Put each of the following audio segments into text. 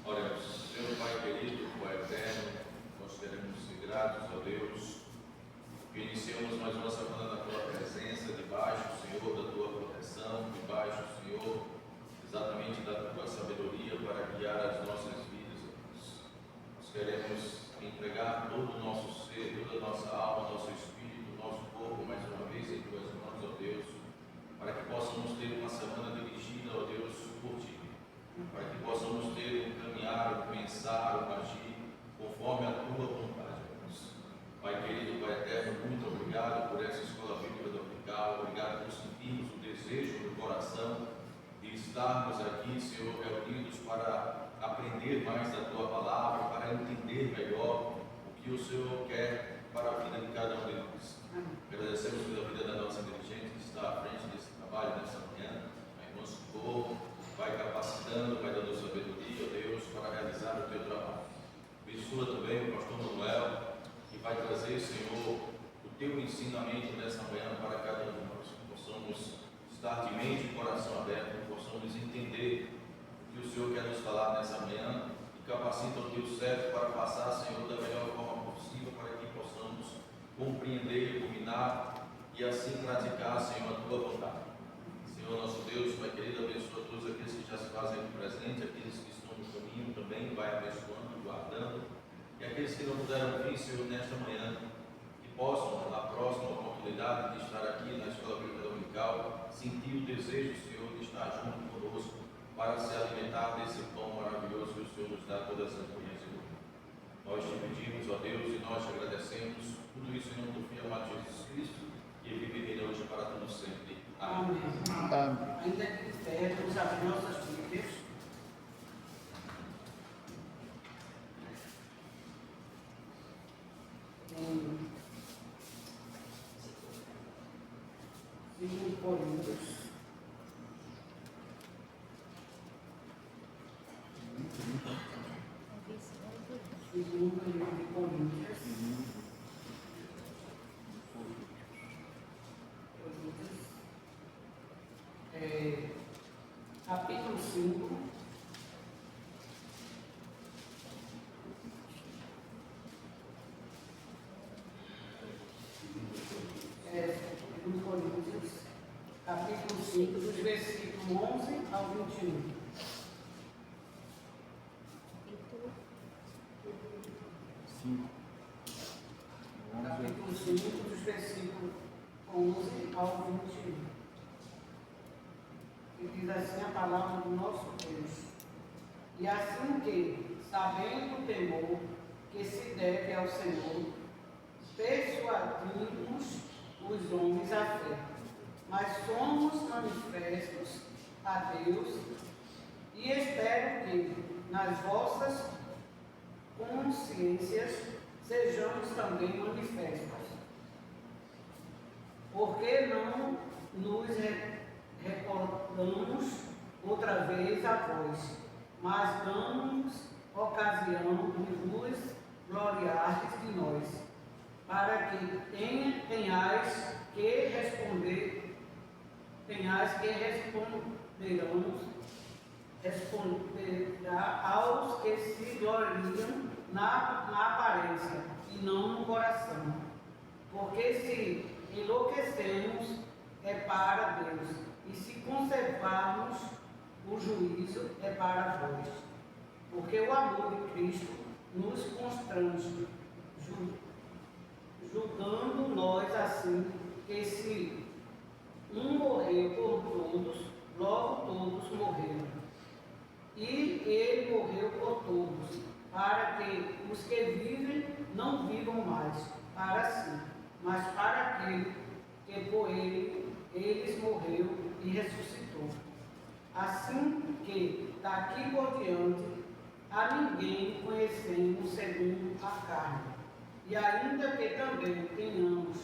Oremos. Senhor Pai querido, Pai eterno, nós queremos ser gratos a Deus, que iniciamos mais uma semana na Tua presença, debaixo, Senhor, da Tua proteção, debaixo, Senhor, exatamente da Tua sabedoria para guiar as nossas vidas, Deus. Nós queremos entregar todo o nosso ser, toda a nossa alma, nosso espírito, nosso corpo, mais uma vez em Tuas mãos, ó Deus, para que possamos ter uma semana dirigida, ó Deus, por Ti, para que possamos ter um caminhar, um pensar, um agir conforme a Tua vontade, Deus. Pai querido, Pai eterno, muito obrigado por essa escola bíblica dominical, obrigado por sentirmos o desejo do coração de estarmos aqui, Senhor, reunidos para aprender mais da Tua palavra, para entender melhor o que o Senhor quer para a vida de cada um de nós. Agradecemos pela vida da nossa dirigente que está à frente desse trabalho nessa manhã, a irmã Socorro, vai capacitando, vai dando sabedoria, ó Deus, para realizar o Teu trabalho. Abençoa também o pastor Manuel, que vai trazer, Senhor, o Teu ensinamento nessa manhã para cada um de nós, que possamos estar de mente e coração aberto, que possamos entender o que o Senhor quer nos falar nessa manhã e capacita o Teu servo para passar, Senhor, da melhor forma possível, para que possamos compreender, dominar e assim praticar, Senhor, a Tua vontade. Senhor nosso Deus, Pai querido, abençoa todos aqueles que já se fazem aqui presente, aqueles que estão no caminho também, vai abençoando, guardando, e aqueles que não puderam vir, Senhor, nesta manhã, que possam, na próxima oportunidade de estar aqui na Escola Bíblica Dominical, sentir o desejo, Senhor, de estar junto conosco, para se alimentar desse pão maravilhoso que o Senhor nos dá todas as manhãs e noites. Nós te pedimos, ó Deus, e nós te agradecemos, tudo isso em nome do Filho amado Jesus Cristo, e viver hoje para todos sempre. Amém. Amém. Ainda que de pé, vamos abrir nossas Bíblias. Em 2 Coríntios. Segundo livro de Coríntios. Capítulo 5. Segundo Coríntios, capítulo 5, dos versículos 11 ao 21. Capítulo 5, dos versículos 11 ao 21. E diz assim a palavra do nosso Deus: e assim que, sabendo o temor que se deve ao Senhor, persuadimos os homens à fé, mas somos manifestos a Deus, e espero que nas vossas consciências sejamos também manifestos. Porque não nos recordamos outra vez a vós, mas damos ocasião de vos gloriardes de nós, para que tenhais que responderá aos que se gloriam na aparência e não no coração. Porque se enlouquecemos é para Deus, e se conservarmos o juízo é para vós. Porque o amor de Cristo nos constrange, julgando nós assim, que se um morreu por todos, logo todos morreram. E ele morreu por todos, para que os que vivem não vivam mais para si, mas para aquele que por eles morreu e ressuscitou. Assim que daqui por diante a ninguém conhecemos segundo a carne. E ainda que também tenhamos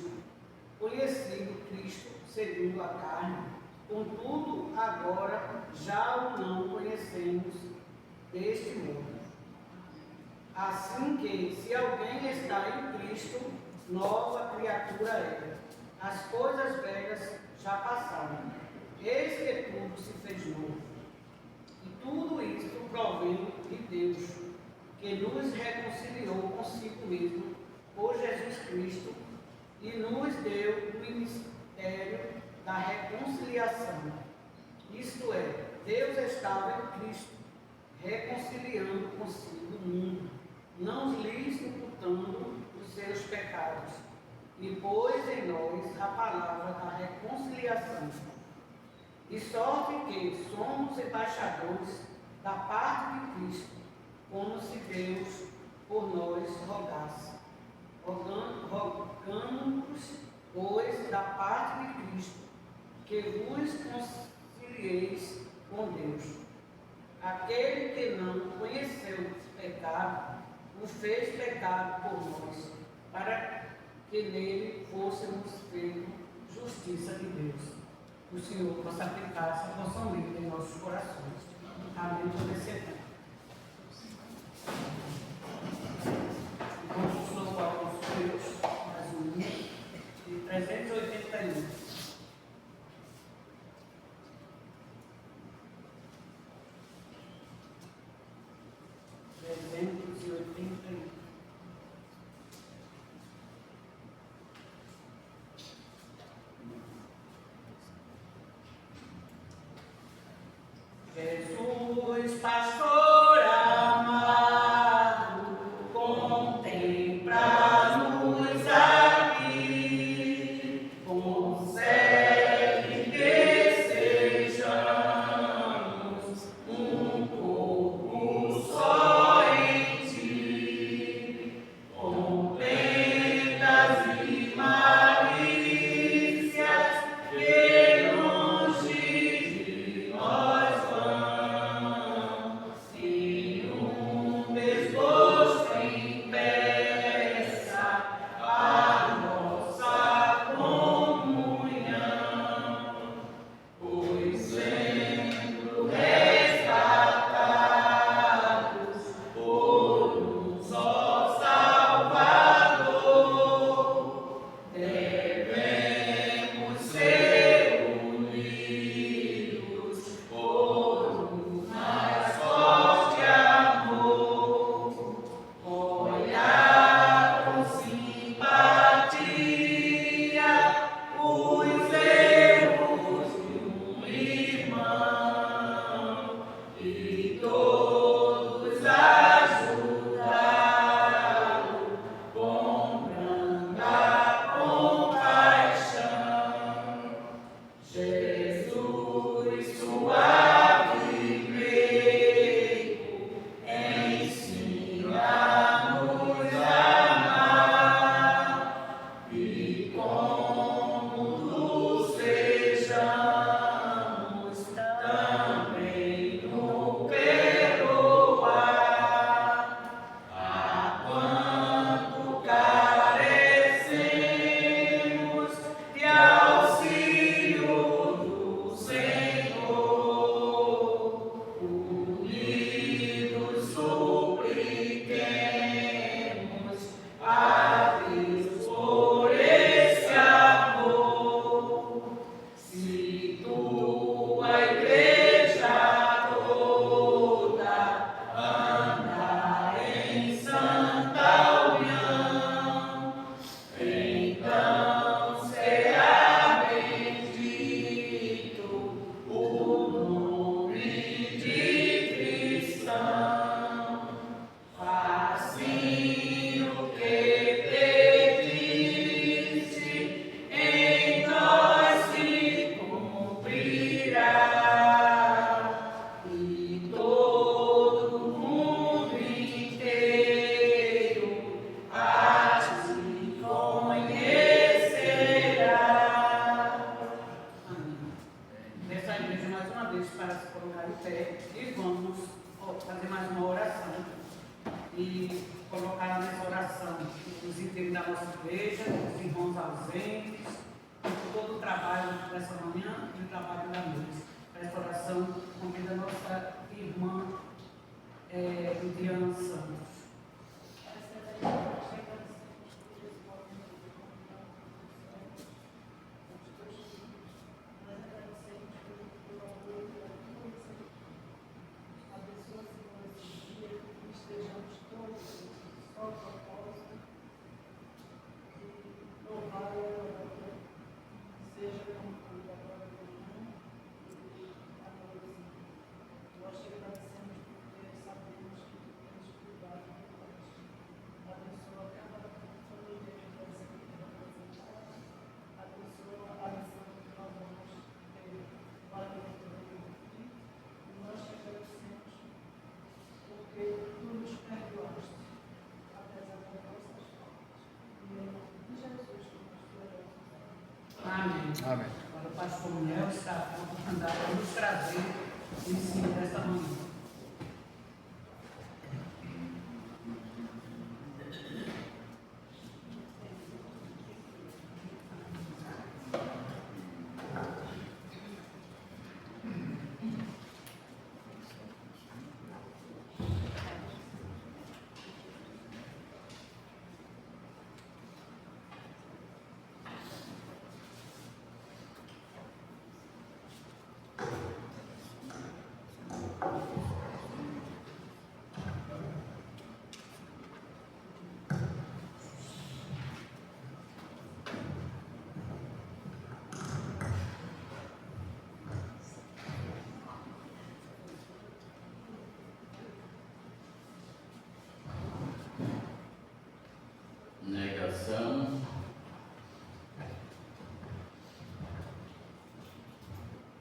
conhecido Cristo segundo a carne, contudo agora já o não conhecemos deste modo. Assim que, se alguém está em Cristo, nova criatura é. As coisas velhas já passaram, eis que tudo se fez novo. provém de Deus, que nos reconciliou consigo mesmo por Jesus Cristo e nos deu o ministério da reconciliação. Isto é, Deus estava em Cristo, reconciliando consigo o mundo, não lhes imputando os seus pecados, e pôs em nós a palavra da reconciliação. De sorte que somos embaixadores da parte de Cristo, como se Deus por nós rogasse. Rogamos, pois, da parte de Cristo, que vos concilieis com Deus. Aquele que não conheceu o pecado, o fez pecado por nós, para que nele fôssemos feitos justiça de Deus. O Senhor possa aplicar essa porção livre em nossos corações. Amém. Vamos louvar os Deus, mais um livro de 381. Jesus, pastor amado, contempla-nos aqui, concede que sejamos um corpo só em ti, com penas e malícias que longe de nós vão, e um desgosto impeça a nossa comunhão, pois sendo resgatados por um só Salvador, devemos ser unidos por um mais forte amor, olhar com simpatia os erros de um irmão e todos ajudá-lo com branda compaixão. Jesus, suave e meigo, ensina-nos a amar, e como tu sejamos, também no perdoar. A quanto carecemos de auxílio do Senhor, unidos supliquemos a Deus por esse amor. Se tua igreja toda anda em santa união, então será bendito o nome de cristão. Assim o que pediste em nós se cumprirá, e todo mundo inteiro a te conhecerá. Amém. Nessa igreja, mais uma vez, para se colocar em pé, e vamos fazer mais uma oração. E colocar nessa oração os inteiros da nossa igreja, os irmãos ausentes, por todo o trabalho dessa manhã e o trabalho da noite. Essa oração convida a nossa irmã Diana Santos. Abençoa Amém. Amém. Agora o pastor Mel está a oportunidade de nos trazer o ensino desta manhã.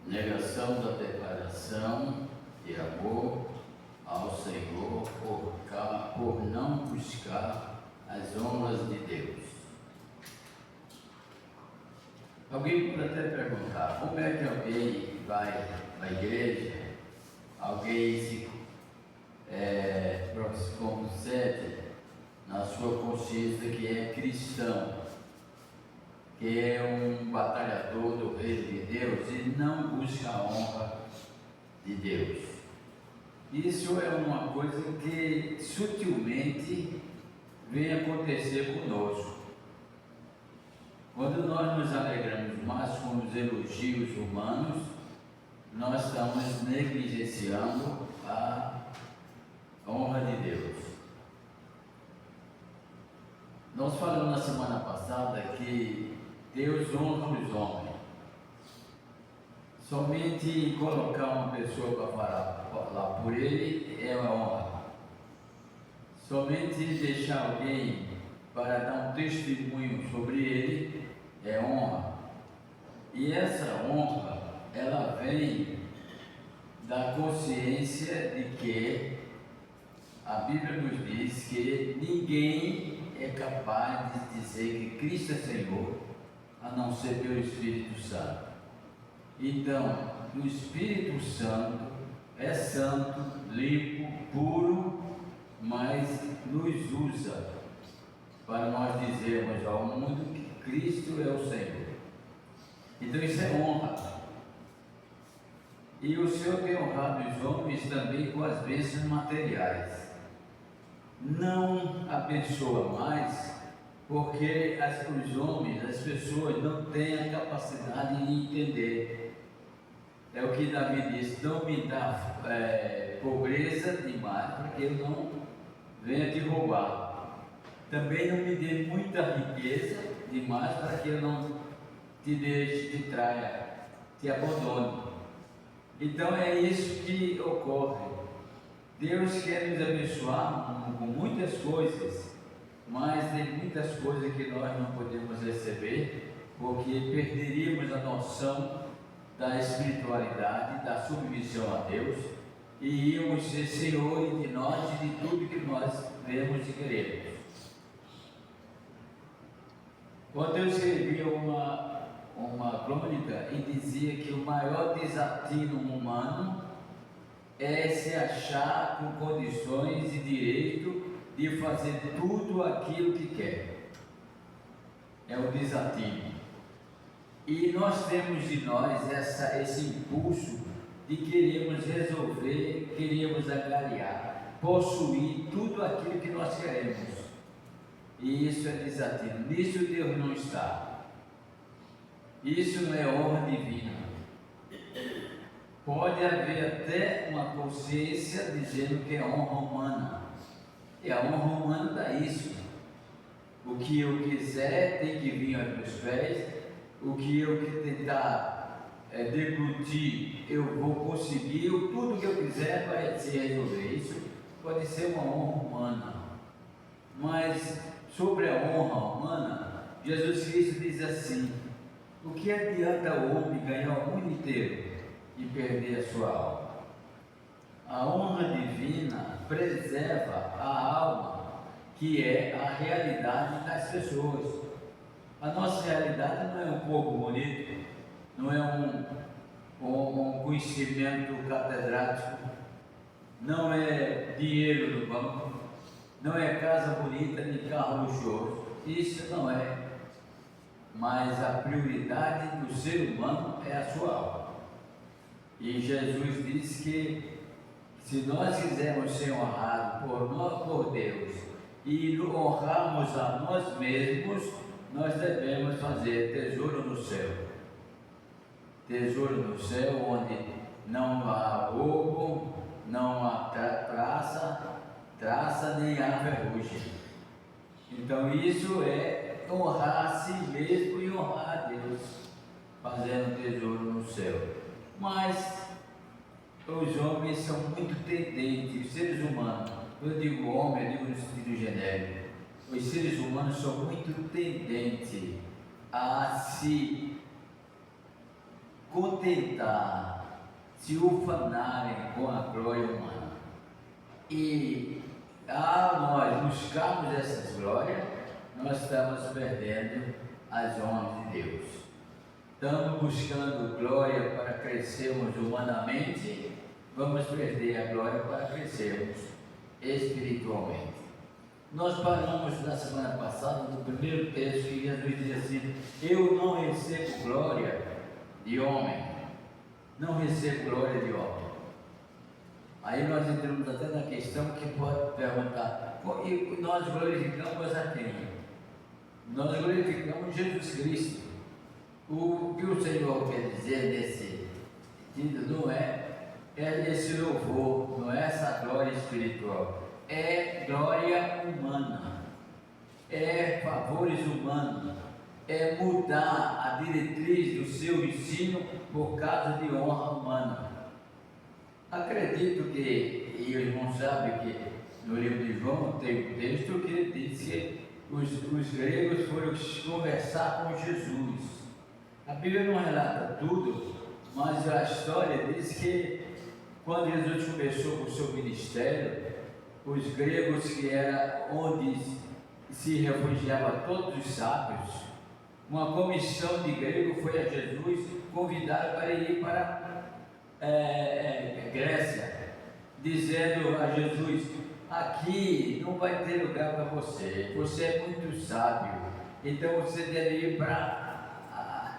Negação da declaração de amor ao Senhor por não buscar as honras de Deus. Alguém pode até perguntar, como é que alguém vai à igreja, alguém se concede na sua consciência que é cristão, que é um batalhador do reino de Deus e não busca a honra de Deus. Isso é uma coisa que sutilmente vem acontecer conosco. Quando nós nos alegramos mais com os elogios humanos, nós estamos negligenciando a honra de Deus. Nós falamos na semana passada que Deus honra os homens. Somente colocar uma pessoa para falar por ele é uma honra. Somente deixar alguém para dar um testemunho sobre ele é honra. E essa honra, ela vem da consciência de que a Bíblia nos diz que ninguém é capaz de dizer que Cristo é Senhor a não ser pelo Espírito Santo. Então, o Espírito Santo é santo, limpo, puro, mas nos usa para nós dizermos ao mundo que Cristo é o Senhor. Então isso é honra. E o Senhor tem honrado os homens também com as bênçãos materiais. Não abençoa mais, porque os homens, as pessoas não têm a capacidade de entender. É o que Davi disse: não me dá pobreza demais, porque eu não venha te roubar. Também não me dê muita riqueza demais, para que eu não te deixe, te traia, te abandone. Então é isso que ocorre. Deus quer nos abençoar com muitas coisas, mas tem muitas coisas que nós não podemos receber, porque perderíamos a noção da espiritualidade, da submissão a Deus, e íamos ser senhores de nós e de tudo que nós vemos e queremos. Quando eu escrevia uma crônica e dizia que o maior desatino humano é se achar com condições e direito de fazer tudo aquilo que quer. É o desatino. E nós temos de nós esse impulso de queremos resolver, queremos angariar, possuir tudo aquilo que nós queremos. E isso é desatino. Nisso Deus não está. Isso não é honra divina. Pode haver até uma consciência dizendo que é honra humana. E a honra humana dá isso. O que eu quiser tem que vir aos meus pés. O que eu tentar deglutir, eu vou conseguir. Tudo que eu quiser vai se resolver. Isso pode ser uma honra humana. Mas sobre a honra humana, Jesus Cristo diz assim: o que adianta o homem ganhar o mundo inteiro e perder a sua alma? A honra divina preserva a alma, que é a realidade das pessoas. A nossa realidade não é um corpo bonito, não é um conhecimento catedrático, não é dinheiro no banco, não é casa bonita nem carro luxuoso. Isso não é. Mas a prioridade do ser humano é a sua alma. E Jesus disse que se nós quisermos ser honrados por Deus e honrarmos a nós mesmos, nós devemos fazer tesouro no céu. Tesouro no céu, onde não há roubo, não há traça nem há ferrugem. Então isso é honrar a si mesmo e honrar a Deus, fazendo tesouro no céu. Mas os homens são muito tendentes, os seres humanos, eu digo homem, eu digo no sentido genérico, os seres humanos são muito tendentes a se contentar, se ufanarem com a glória humana. E ao nós buscarmos essas glórias, nós estamos perdendo as honras de Deus. Estamos buscando glória para crescermos humanamente, vamos perder a glória para crescermos espiritualmente. Nós paramos na semana passada no primeiro texto que Jesus diz assim: eu não recebo glória de homem, não recebo glória de homem. Aí nós entramos até na questão que pode perguntar: e nós glorificamos a quem? Nós glorificamos Jesus Cristo. O que o Senhor quer dizer nesse sentido não é esse louvor, não é essa glória espiritual, é glória humana, é favores humanos, é mudar a diretriz do seu ensino por causa de honra humana. Acredito que, e o irmão sabe que no livro de João tem um texto que ele diz que os gregos foram conversar com Jesus. A Bíblia não relata tudo, mas a história diz que quando Jesus começou o seu ministério, os gregos, que era onde se refugiavam todos os sábios, uma comissão de gregos foi a Jesus convidar para ir para Grécia, dizendo a Jesus: aqui não vai ter lugar para você, você é muito sábio, então você deve ir para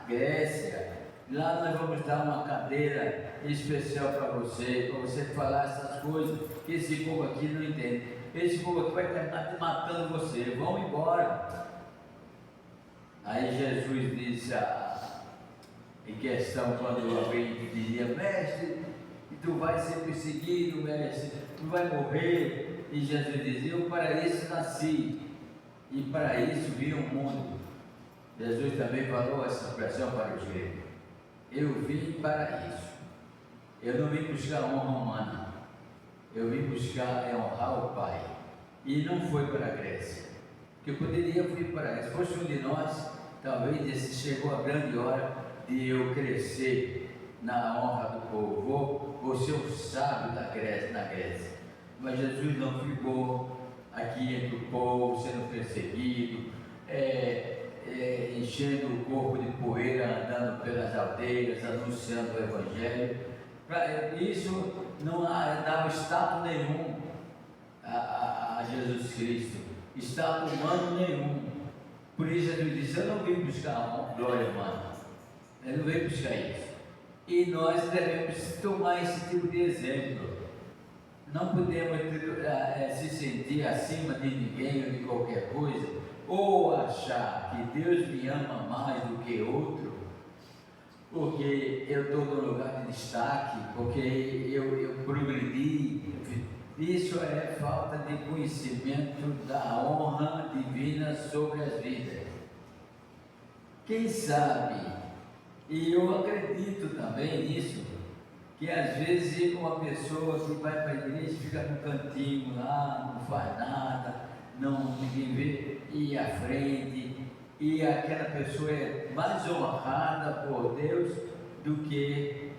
Grécia, lá nós vamos dar uma cadeira especial para você falar essas coisas que esse povo aqui não entende. Esse povo aqui vai terminar matando você, vão embora. Aí Jesus disse em questão, quando alguém dizia: mestre, tu vai ser perseguido, mestre, tu vai morrer. E Jesus dizia: eu para isso nasci e para isso vim ao mundo. Jesus também falou essa expressão para os gregos: eu vim para isso. Eu não vim buscar honra humana, eu vim buscar honrar o Pai. E não foi para a Grécia, que eu poderia vir para a Grécia. Se fosse um de nós, talvez disse: chegou a grande hora de eu crescer na honra do povo, vou ser o sábio da Grécia, na Grécia. Mas Jesus não ficou aqui entre o povo, sendo perseguido, enchendo o corpo de poeira, andando pelas aldeias, anunciando o Evangelho. Para isso não dava status nenhum a Jesus Cristo, status humano nenhum. Por isso Jesus disse: eu não vim buscar glória humana, eu não vim buscar isso. E nós devemos tomar esse tipo de exemplo. Não podemos se sentir acima de ninguém ou de qualquer coisa, ou achar que Deus me ama mais do que outro, porque eu estou no lugar de destaque, porque eu progredi. Isso é falta de conhecimento da honra divina sobre as vidas. Quem sabe, e eu acredito também nisso, que às vezes uma pessoa que vai para a igreja fica no cantinho lá, não faz nada, ninguém vê, ir à frente, e aquela pessoa é mais honrada por Deus do que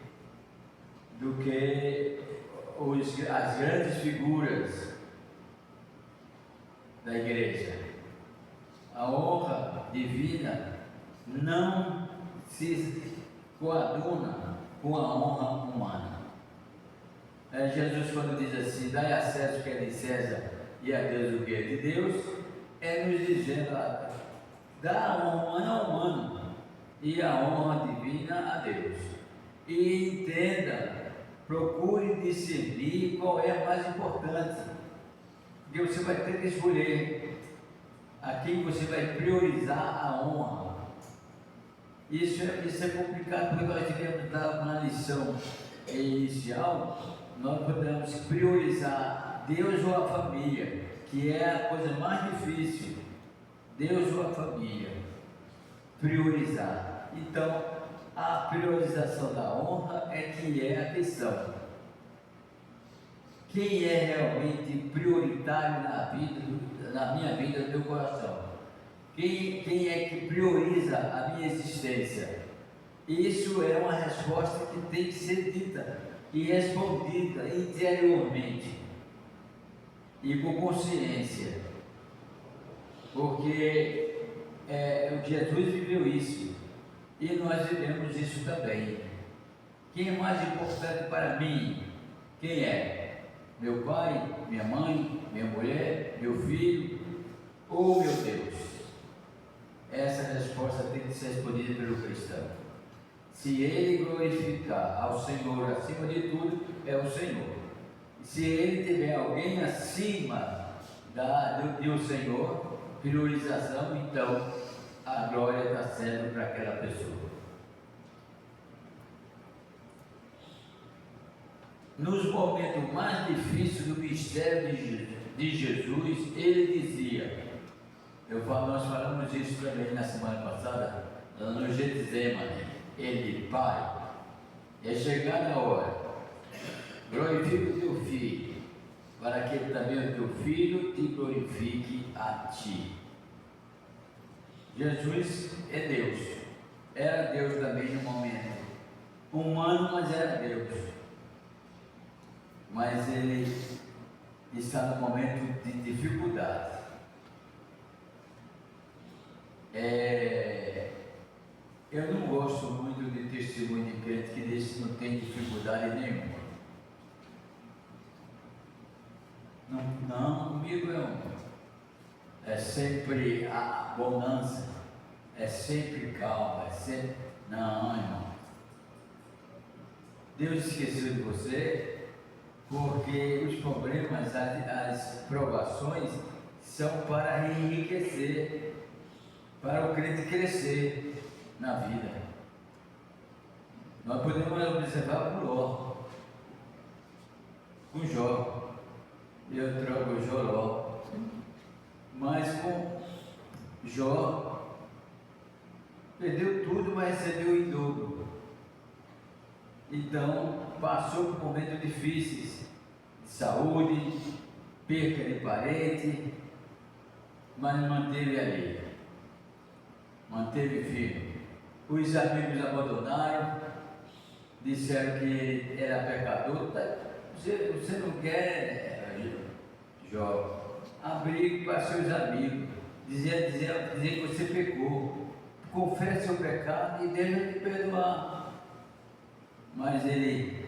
as grandes figuras da igreja. A honra divina não se coaduna com a honra humana. Jesus, quando diz assim, dai a César o que é de César e a Deus o que é de Deus, é nos dizendo, dá a honra ao humano e a honra divina a Deus. E entenda, procure discernir qual é mais importante, porque você vai ter que escolher a quem você vai priorizar a honra. Isso é complicado, porque nós tivemos dado uma lição inicial, nós podemos priorizar Deus ou a família, que é a coisa mais difícil. Deus ou a família, priorizar. Então, a priorização da honra é que é a questão. Quem é realmente prioritário na minha vida, no meu coração? Quem é que prioriza a minha existência? Isso é uma resposta que tem que ser dita e respondida interiormente e com consciência, porque Jesus viveu isso e nós vivemos isso também. Quem é mais importante para mim? Quem é? Meu pai, minha mãe, minha mulher, meu filho ou meu Deus? Essa resposta tem que ser respondida pelo cristão. Se ele glorificar ao Senhor acima de tudo, é o Senhor. Se ele tiver alguém acima do Senhor, priorização, então a glória está sendo para aquela pessoa. Nos momentos mais difíceis do mistério de Jesus, ele dizia, nós falamos isso também na semana passada, no Getsemane, ele, Pai, é chegada a hora, glorifica o teu filho, para que também o teu filho te glorifique a ti. Jesus é Deus, era Deus também no momento, humano, mas era Deus. Mas ele está no momento de dificuldade. Eu não gosto muito de testemunho de crente que diz que não tem dificuldade nenhuma. Não, comigo é sempre a bonança, é sempre calma, é sempre... Não, irmão. Deus esqueceu de você porque os problemas, as provações são para enriquecer, para o crente crescer na vida. Nós podemos observar com Jó, eu troco Joró, mas com Jó perdeu tudo, mas recebeu em dobro. Então passou por momentos difíceis de saúde, perca de parente, mas manteve ali, manteve firme. Os amigos abandonaram, disseram que ele era pecador. Você não quer, Jó, abrir para seus amigos, dizer que você pecou, confesse o pecado e Deus vai te perdoar. Mas ele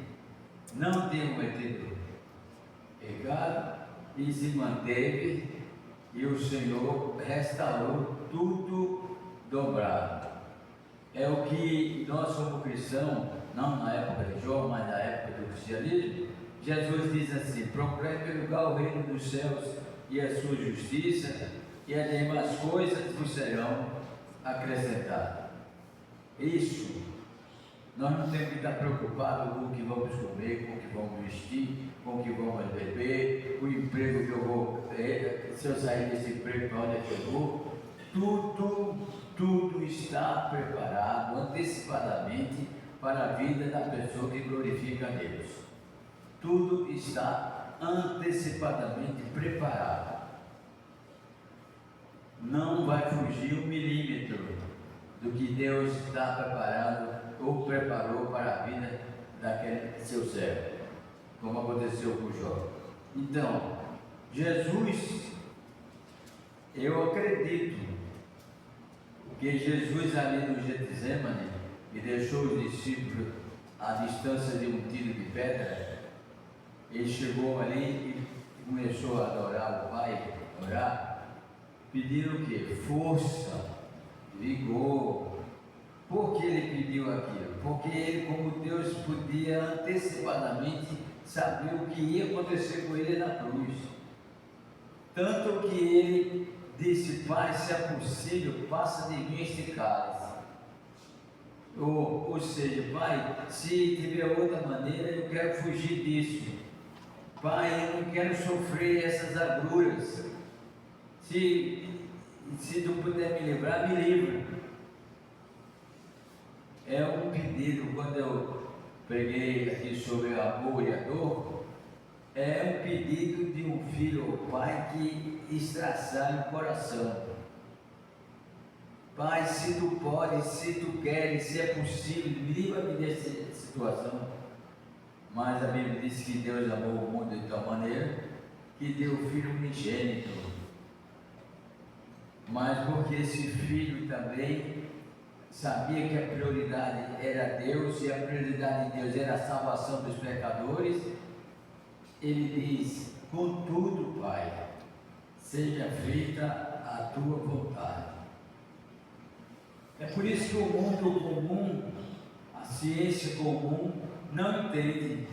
não tinha cometido pecado e se manteve, e o Senhor restaurou tudo dobrado. É o que nós, como cristãos, não na época de Jó, mas na época do cristianismo, Jesus diz assim: procure em lugar o reino dos céus e a sua justiça, e as demais coisas vos serão acrescentadas. Isso. Nós não temos que estar preocupados com o que vamos comer, com o que vamos vestir, com o que vamos beber, o emprego que eu vou ter, se eu sair desse emprego, para onde é que eu vou. Tudo está preparado antecipadamente para a vida da pessoa que glorifica a Deus. Tudo está antecipadamente preparado. Não vai fugir um milímetro do que Deus está preparado ou preparou para a vida daquele seu servo, como aconteceu com Jó. Então, Jesus, eu acredito que Jesus ali no Getsemane, e deixou os discípulos à distância de um tiro de pedra, ele chegou ali e começou a adorar o Pai, orar, pedindo o quê? Força, vigor. Por que ele pediu aquilo? Porque ele, como Deus, podia antecipadamente saber o que ia acontecer com ele na cruz. Tanto que ele disse: Pai, se é possível, passa de mim este cálice. Ou seja, Pai, se tiver outra maneira, eu quero fugir disso. Pai, eu não quero sofrer essas agruras. Se tu puder me livrar, me livra. É um pedido, quando eu preguei aqui sobre o amor e a dor, é um pedido de um filho ou pai que estraçalha o coração. Pai, se tu podes, se tu queres, se é possível, livra-me dessa situação. Mas a Bíblia diz que Deus amou o mundo de tal maneira que deu o Filho unigênito. Mas porque esse Filho também sabia que a prioridade era Deus e a prioridade de Deus era a salvação dos pecadores, ele diz: contudo, Pai, seja feita a tua vontade. É por isso que o mundo comum, a ciência comum, não entende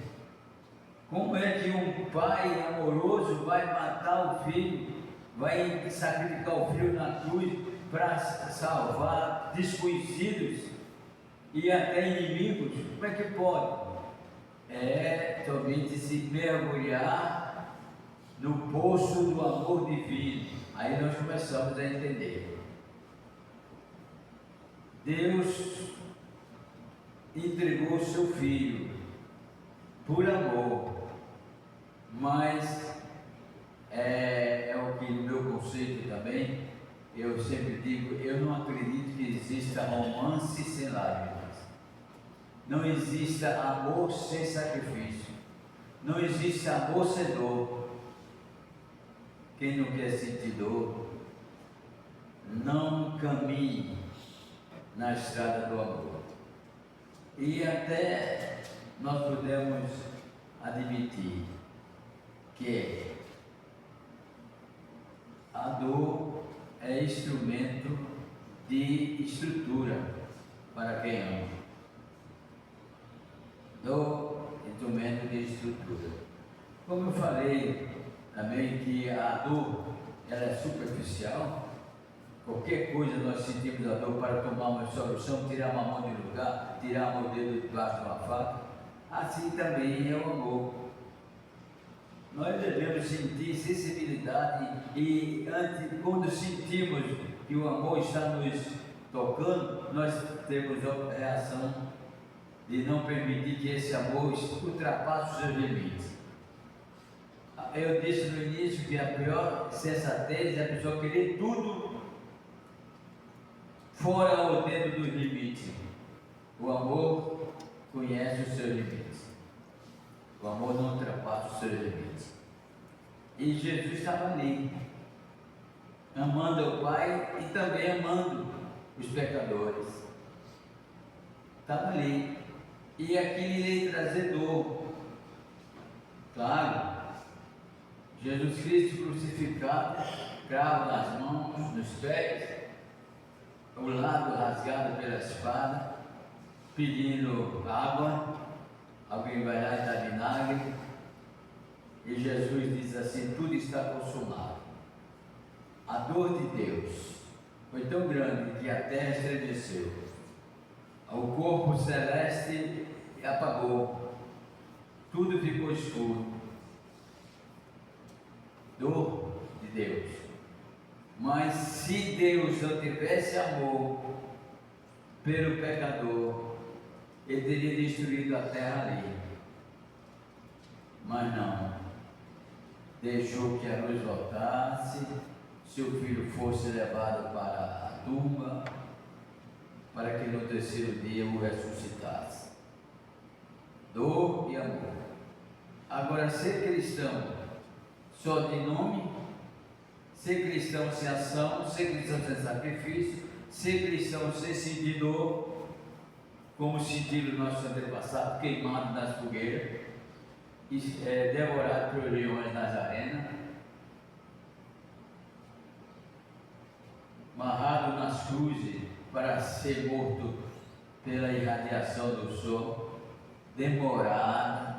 como é que um pai amoroso vai matar o filho, vai sacrificar o filho na cruz para salvar desconhecidos e até inimigos. Como é que pode? É somente se mergulhar no poço do amor divino. Aí nós começamos a entender. Deus entregou o seu filho por amor, mas é o que no meu conceito também, eu sempre digo, eu não acredito que exista romance sem lágrimas, não exista amor sem sacrifício, não existe amor sem dor. Quem não quer sentir dor, não caminhe na estrada do amor. E até nós podemos admitir que a dor é instrumento de estrutura para quem ama. Dor, instrumento de estrutura. Como eu falei também que a dor ela é superficial. Qualquer coisa nós sentimos a dor para tomar uma solução, tirar uma mão de lugar, tirar o dedo de baixo de uma faca. Assim também é o amor. Nós devemos sentir sensibilidade e quando sentimos que o amor está nos tocando, nós temos a reação de não permitir que esse amor ultrapasse os seus limites. Eu disse no início que a pior sensatez é a pessoa querer tudo fora ou dentro dos limites. O amor conhece os seus limites. O amor não ultrapassa os seus limites. E Jesus estava ali, amando o Pai e também amando os pecadores. Estava ali. E aquilo iria trazer dor. Claro, Jesus Cristo crucificado, cravo nas mãos, nos pés, o lado rasgado pela espada, pedindo água, alguém vai lá e dá vinagre, e Jesus diz assim: tudo está consumado. A dor de Deus foi tão grande que a terra estremeceu, o corpo celeste apagou, tudo ficou escuro. Dor de Deus. Mas se Deus não tivesse amor pelo pecador, Ele teria destruído a terra ali. Mas não, deixou que a luz voltasse, seu filho fosse levado para a tumba, para que no terceiro dia o ressuscitasse. Dor e amor. Agora, ser cristão só de nome, ser cristão sem ação, ser cristão sem sacrifício, ser cristão sem sentir dor, como sentiram nossos antepassados, queimados nas fogueiras, devorados por leões nas arenas, amarrado nas cruzes para ser morto pela irradiação do sol, demorada,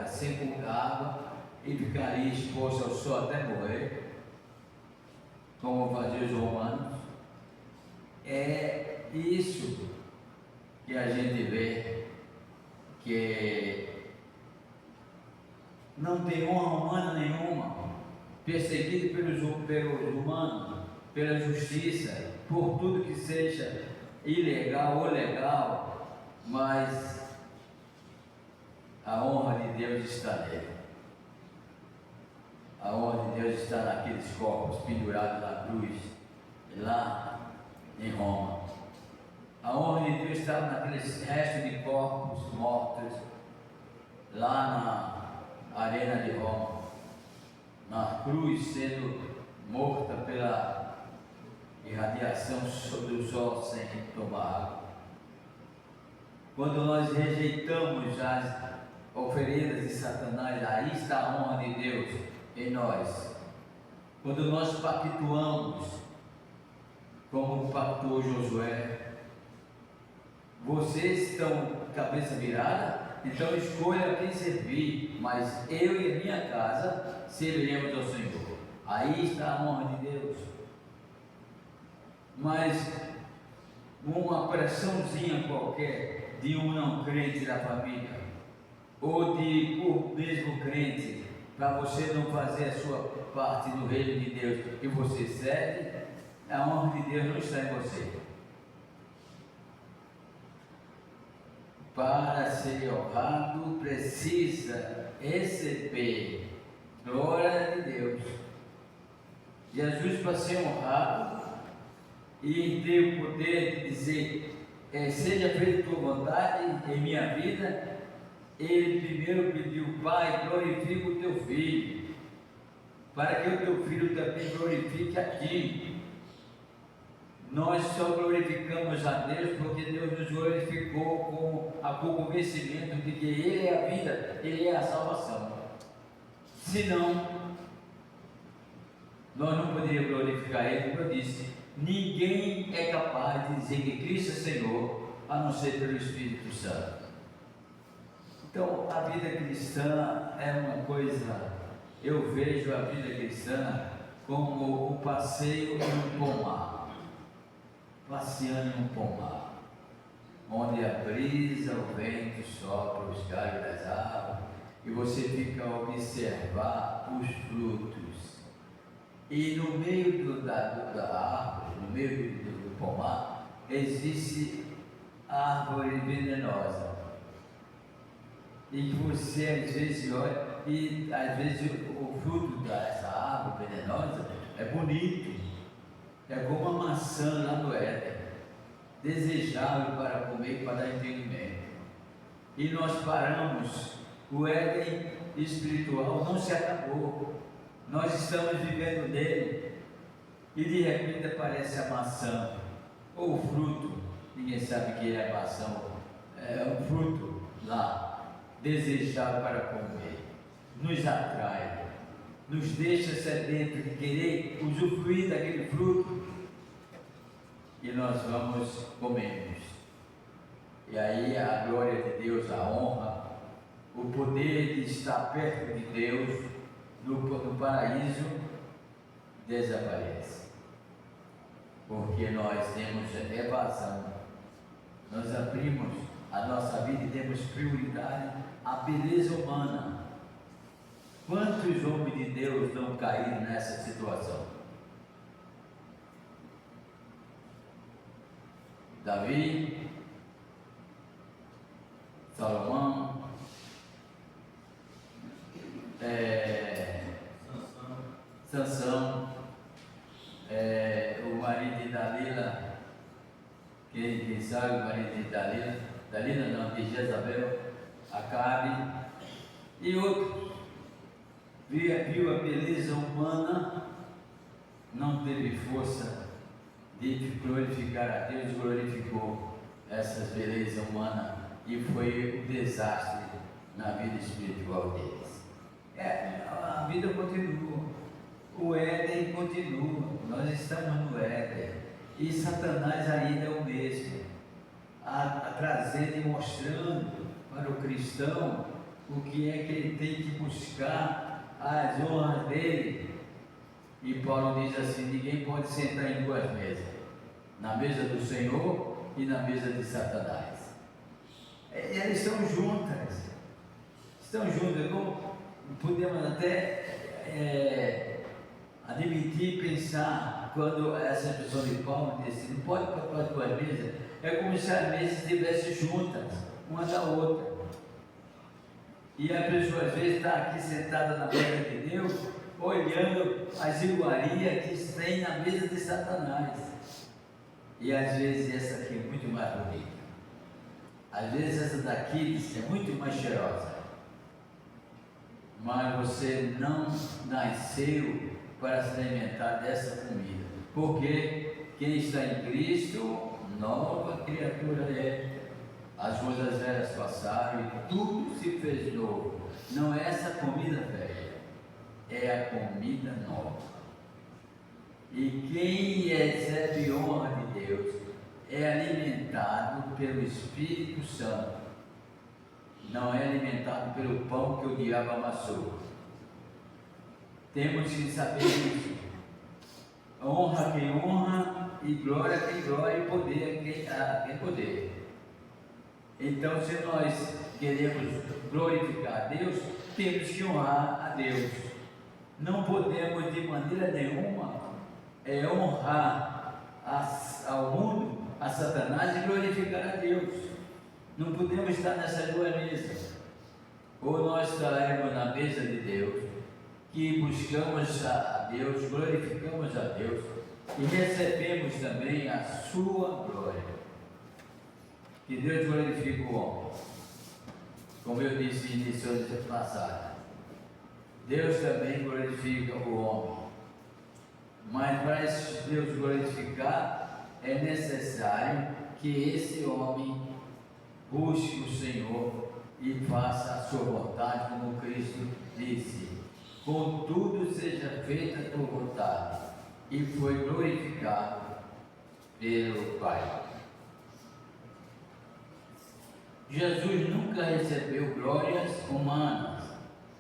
sem água, e ficaria exposto ao sol até morrer, como faziam os romanos. É isso que a gente vê, que não tem honra humana nenhuma, perseguido pelos humanos, pela justiça, por tudo que seja ilegal ou legal, mas a honra de Deus está nele. A honra de Deus está naqueles corpos pendurados na cruz, lá em Roma. A honra de Deus está naqueles restos de corpos mortos, lá na arena de Roma, na cruz, sendo morta pela irradiação do sol sem tomar água. Quando nós rejeitamos as oferendas de Satanás, aí está a honra de Deus em nós. Quando nós pactuamos, como pactuou Josué, vocês estão cabeça virada, então escolha quem servir, mas eu e a minha casa serviremos ao Senhor. Aí está a honra de Deus. Mas uma pressãozinha qualquer de um não crente da família, ou de um mesmo crente, para você não fazer a sua parte no reino de Deus e você serve, a honra de Deus não está em você. Para ser honrado, precisa receber glória de Deus. Jesus, para ser honrado e ter o poder de dizer, seja feita a tua vontade em minha vida, ele primeiro pediu: Pai, glorifica o teu filho, para que o teu filho também glorifique a ti. Nós só glorificamos a Deus porque Deus nos glorificou com o convencimento de que Ele é a vida, Ele é a salvação. Senão, nós não poderíamos glorificar Ele, como eu disse. Ninguém é capaz de dizer que Cristo é Senhor, a não ser pelo Espírito Santo. Então, a vida cristã é uma coisa, eu vejo a vida cristã como um passeio em um pomar. Passeando em um pomar, onde a brisa, o vento sopra os galhos das árvores e você fica a observar os frutos. E no meio da árvore, no meio do pomar, existe árvore venenosa. E você às vezes olha, e às vezes o fruto dessa árvore venenosa é bonito. É como a maçã lá no Éden, desejável para comer, para dar entendimento. E nós paramos, o Éden espiritual não se acabou, nós estamos vivendo nele, e de repente aparece a maçã, ou o fruto, ninguém sabe que é a maçã, é um fruto lá, desejável para comer, nos atrai, nos deixa sedento de querer usufruir daquele fruto, e nós vamos comemos. E aí a glória de Deus, a honra, o poder de estar perto de Deus no paraíso desaparece, porque nós temos evasão, nós abrimos a nossa vida e demos prioridade à beleza humana. Quantos homens de Deus não caíram nessa situação? Davi, Salomão, Sansão, o marido de Dalila, quem sabe o marido de Dalila não, de Jezabel, Acabe, e outros. Viu a beleza humana, não teve força de glorificar a Deus, glorificou essas belezas humanas e foi um desastre na vida espiritual deles. A vida continua, o Éden continua, nós estamos no Éden e Satanás ainda é o mesmo, trazendo e mostrando para o cristão o que é que ele tem que buscar, as honras dele. E Paulo diz assim: ninguém pode sentar em duas mesas, na mesa do Senhor e na mesa de Satanás. Elas estão juntas, não podemos até admitir e pensar, quando essa pessoa de Paulo disse: não pode para duas mesas, é como se as mesas estivessem juntas, uma da outra. E a pessoa às vezes está aqui sentada na mesa de Deus, olhando as iguarias que tem na mesa de Satanás. E às vezes essa aqui é muito mais bonita. Às vezes essa daqui é muito mais cheirosa. Mas você não nasceu para se alimentar dessa comida. Porque quem está em Cristo, nova criatura é. As coisas velhas passaram e tudo se fez novo. Não é essa comida velha, é a comida nova. E quem recebe honra de Deus é alimentado pelo Espírito Santo. Não é alimentado pelo pão que o diabo amassou. Temos que saber isso. Honra quem honra, e glória quem glória, e poder quem poder. Então, se nós queremos glorificar a Deus, temos que honrar a Deus. Não podemos de maneira nenhuma honrar ao mundo, a Satanás, e glorificar a Deus. Não podemos estar nessas duas mesas. Ou nós estaremos na mesa de Deus, que buscamos a Deus, glorificamos a Deus e recebemos também a sua glória. Que Deus glorifique o homem. Como eu disse no início da passada, Deus também glorifica o homem. Mas para Deus glorificar, é necessário que esse homem busque o Senhor e faça a sua vontade, como Cristo disse: contudo seja feita a tua vontade. E foi glorificado pelo Pai. Jesus nunca recebeu glórias humanas,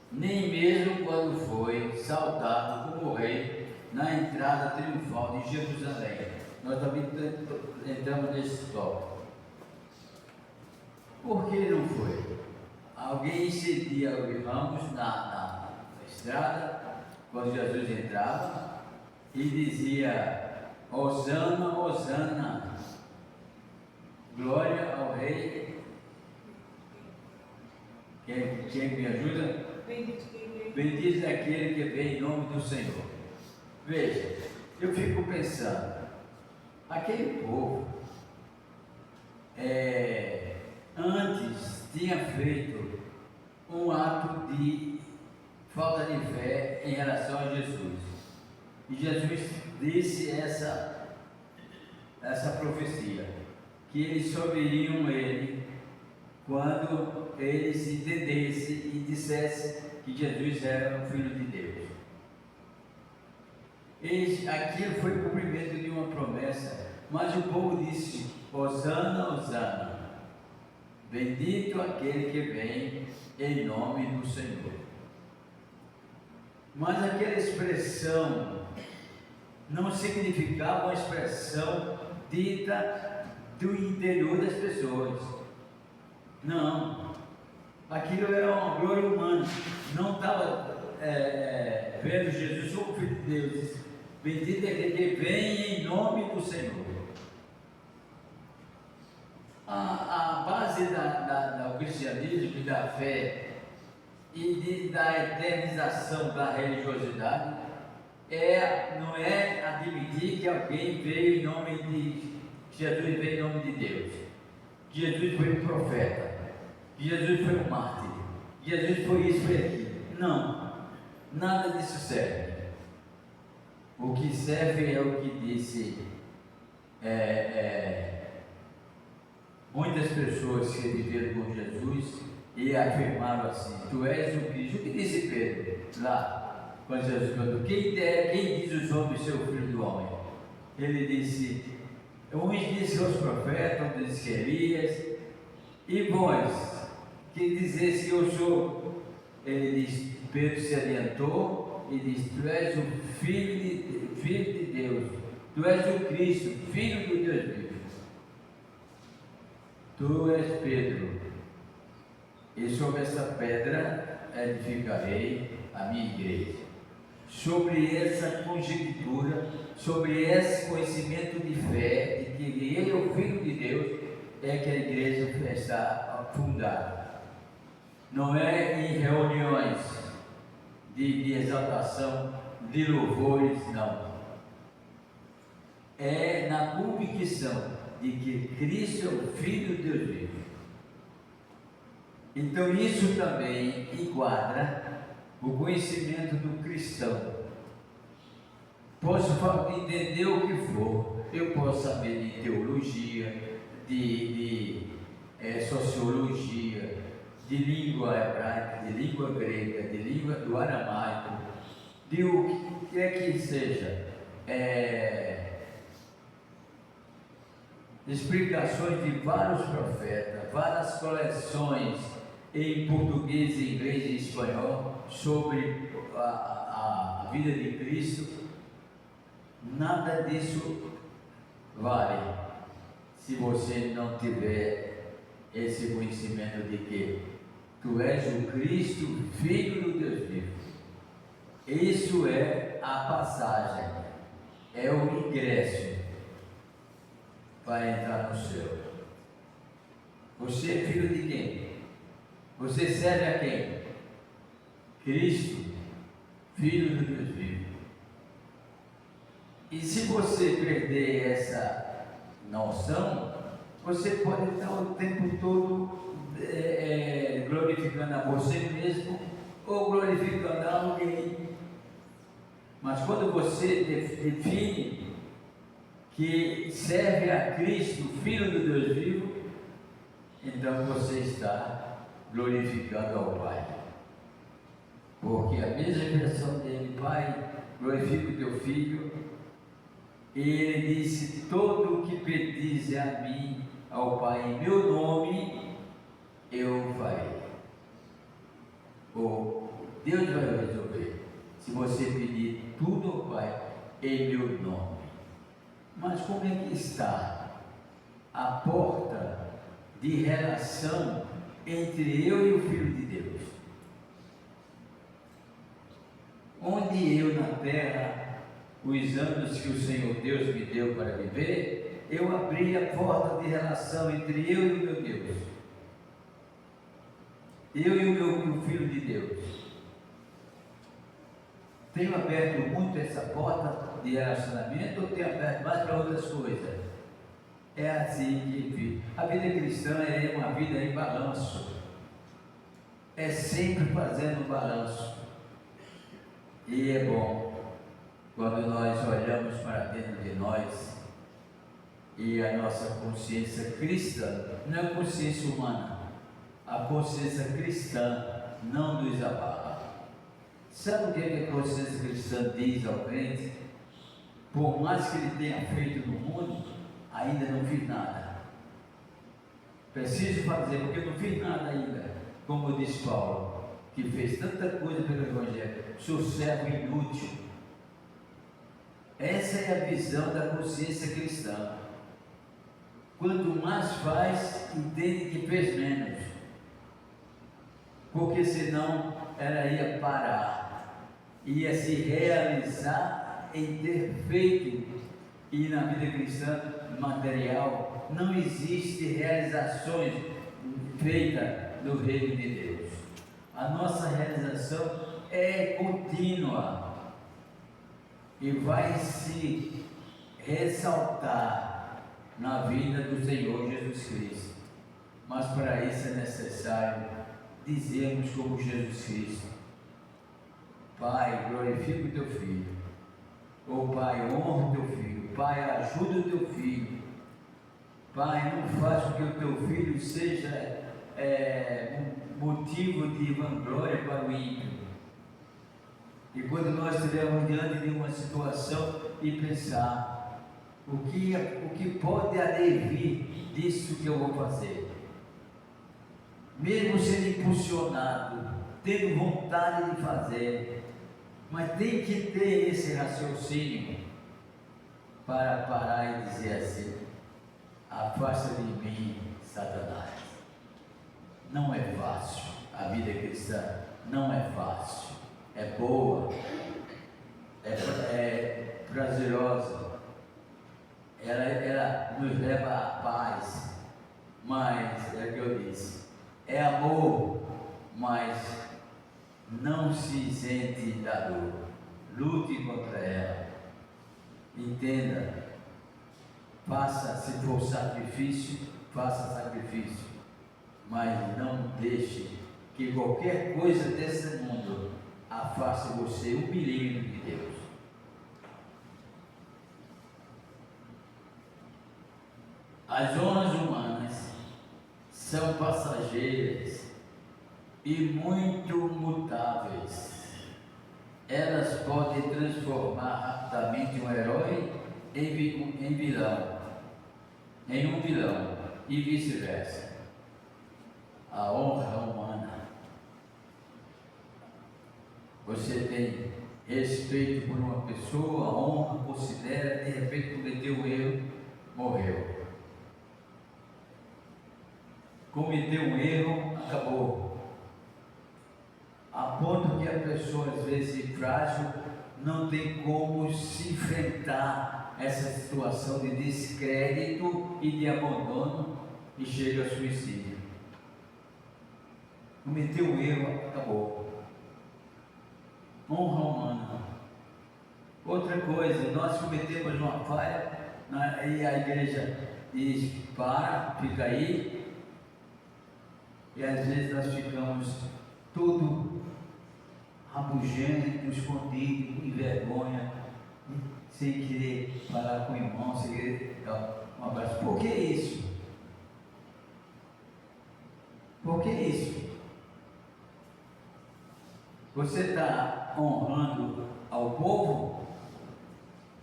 nem mesmo quando foi saudado como rei na entrada triunfal de Jerusalém. Nós também entramos nesse tópico. Por que não foi? Alguém incidia os ramos na estrada, quando Jesus entrava, e dizia: Hosana, Hosana, glória ao rei. Quem me ajuda? Bendito é aquele que vem em nome do Senhor. Veja, eu fico pensando, aquele povo antes tinha feito um ato de falta de fé em relação a Jesus. E Jesus disse essa profecia, que eles só veriam ele quando eles entendessem e dissessem que Jesus era o Filho de Deus. Aquilo foi o cumprimento de uma promessa, mas o povo disse: Hosana, Hosana, bendito aquele que vem em nome do Senhor. Mas aquela expressão não significava uma expressão dita do interior das pessoas. Não, aquilo era uma glória humana. Não estava vendo Jesus como Filho de Deus. Bendito é aquele que vem em nome do Senhor. A base do cristianismo e da fé e da eternização da religiosidade não é admitir que alguém veio em nome de Jesus, veio em nome de Deus. Jesus foi um profeta, Jesus foi um mártir, Jesus foi isso, foi aquilo. Não, nada disso serve. O que serve é o que disse muitas pessoas que viveram com Jesus e afirmaram assim: Tu és o Cristo. O que disse Pedro lá, quando Jesus perguntou: quem diz os homens ser o Filho do Homem? Ele disse: uns dizem que os profetas, outros dizem que Elias, e vós, que dizes que eu sou? Ele diz, Pedro se adiantou e disse: Tu és o Filho de Deus, Tu és o Cristo, Filho do Deus vivo. Tu és Pedro, e sobre essa pedra edificarei a minha igreja. Sobre essa conjectura, sobre esse conhecimento de fé, de que Ele é o Filho de Deus, é que a igreja está fundada. Não é em reuniões de exaltação, de louvores, não. É na convicção de que Cristo é o Filho de Deus vivo. Então isso também enquadra o conhecimento do cristão. Posso entender o que for, eu posso saber de teologia, de sociologia, de língua hebraica, de língua grega, de língua do aramaico, de o que é que seja, explicações de vários profetas, várias coleções em português, inglês e espanhol sobre a vida de Cristo. Nada disso vale se você não tiver esse conhecimento de que Tu és o Cristo, Filho do Deus vivo. Isso é a passagem, é o ingresso para entrar no céu. Você é filho de quem? Você serve a quem? Cristo, Filho do Deus vivo. E se você perder essa noção, você pode estar o tempo todo glorificando a você mesmo ou glorificando a alguém. Mas quando você define que serve a Cristo, Filho do Deus vivo, então você está glorificando ao Pai. Porque a mesma expressão dele: Pai, glorifica o teu Filho. E ele disse: todo o que pedis a mim, ao Pai, em meu nome, eu farei. Ou Deus vai resolver, se você pedir tudo ao Pai, em meu nome. Mas como é que está a porta de relação entre eu e o Filho de Deus? Onde eu na terra, os anos que o Senhor Deus me deu para viver, eu abri a porta de relação entre eu e o meu Deus, eu e o meu Filho de Deus. Tenho aberto muito essa porta de relacionamento ou tenho aberto mais para outras coisas? É assim que vive. A vida cristã é uma vida em balanço, é sempre fazendo balanço. E é bom quando nós olhamos para dentro de nós e a nossa consciência cristã, não é consciência humana, a consciência cristã não nos abala. Sabe o que a consciência cristã diz ao crente? Por mais que ele tenha feito no mundo, ainda não fiz nada. Preciso fazer, porque não fiz nada ainda. Como diz Paulo, que fez tanta coisa pelo Evangelho, sou servo inútil. Essa é a visão da consciência cristã. Quanto mais faz, entende que fez menos, porque senão ela ia parar, ia se realizar em ter feito. E na vida cristã material não existe realizações feitas no reino de Deus. A nossa realização é contínua e vai se ressaltar na vida do Senhor Jesus Cristo. Mas para isso é necessário dizermos como Jesus Cristo: Pai, glorifica o teu Filho. Ou Pai, honra o teu Filho. Pai, ajuda o teu filho. Pai, não faz com que o teu filho seja um motivo de vanglória para o ímpio. E quando nós estivermos diante de uma situação e pensar, o que pode advir disso que eu vou fazer? Mesmo sendo impulsionado, tendo vontade de fazer, mas tem que ter esse raciocínio para parar e dizer assim: afasta de mim, Satanás. Não é fácil, a vida cristã não é fácil, é boa, é prazerosa, ela nos leva à paz, mas é o que eu disse, é amor, mas não se isente da dor, lute contra ela, entenda, faça, se for sacrifício, faça sacrifício, mas não deixe que qualquer coisa desse mundo afaste você um milímetro de Deus. As honras humanas são passageiras e muito mutáveis. Elas podem transformar rapidamente um herói em um vilão e vice-versa. A honra humana. Você tem respeito por uma pessoa, a honra, considera, de repente cometeu um erro, morreu. Cometeu um erro, acabou. A ponto que a pessoa, às vezes frágil, não tem como se enfrentar essa situação de descrédito e de abandono e chega ao suicídio. Cometeu um erro, acabou. Honra humana. Outra coisa, nós cometemos uma falha e a igreja diz: para, fica aí. E às vezes nós ficamos tudo rabugento, escondido, com vergonha, sem querer falar com o irmão, sem querer dar um abraço. Por que isso? Por que isso? Você está honrando ao povo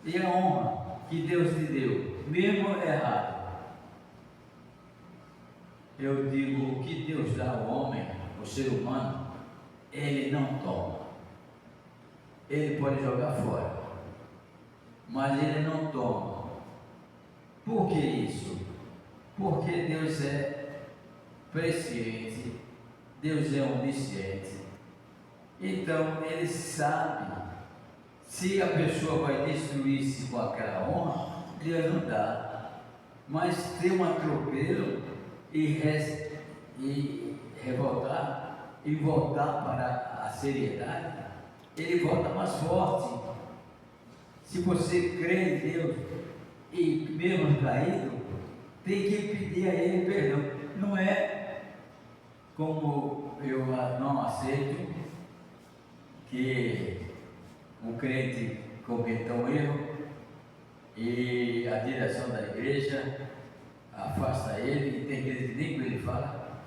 e a honra que Deus lhe deu, mesmo errado. Eu digo, o que Deus dá ao homem, ao ser humano, ele não toma. Ele pode jogar fora, mas ele não toma. Por que isso? Porque Deus é presciente, Deus é onisciente. Então ele sabe se a pessoa vai destruir-se com aquela honra, Deus não dá. Mas ter um atropelo e revoltar e voltar para a seriedade, ele volta mais forte. Se você crê em Deus e mesmo caído, tem que pedir a Ele perdão. Não é como eu não aceito que um crente cometa um erro e a direção da igreja afasta ele, e tem crente que nem com ele fala.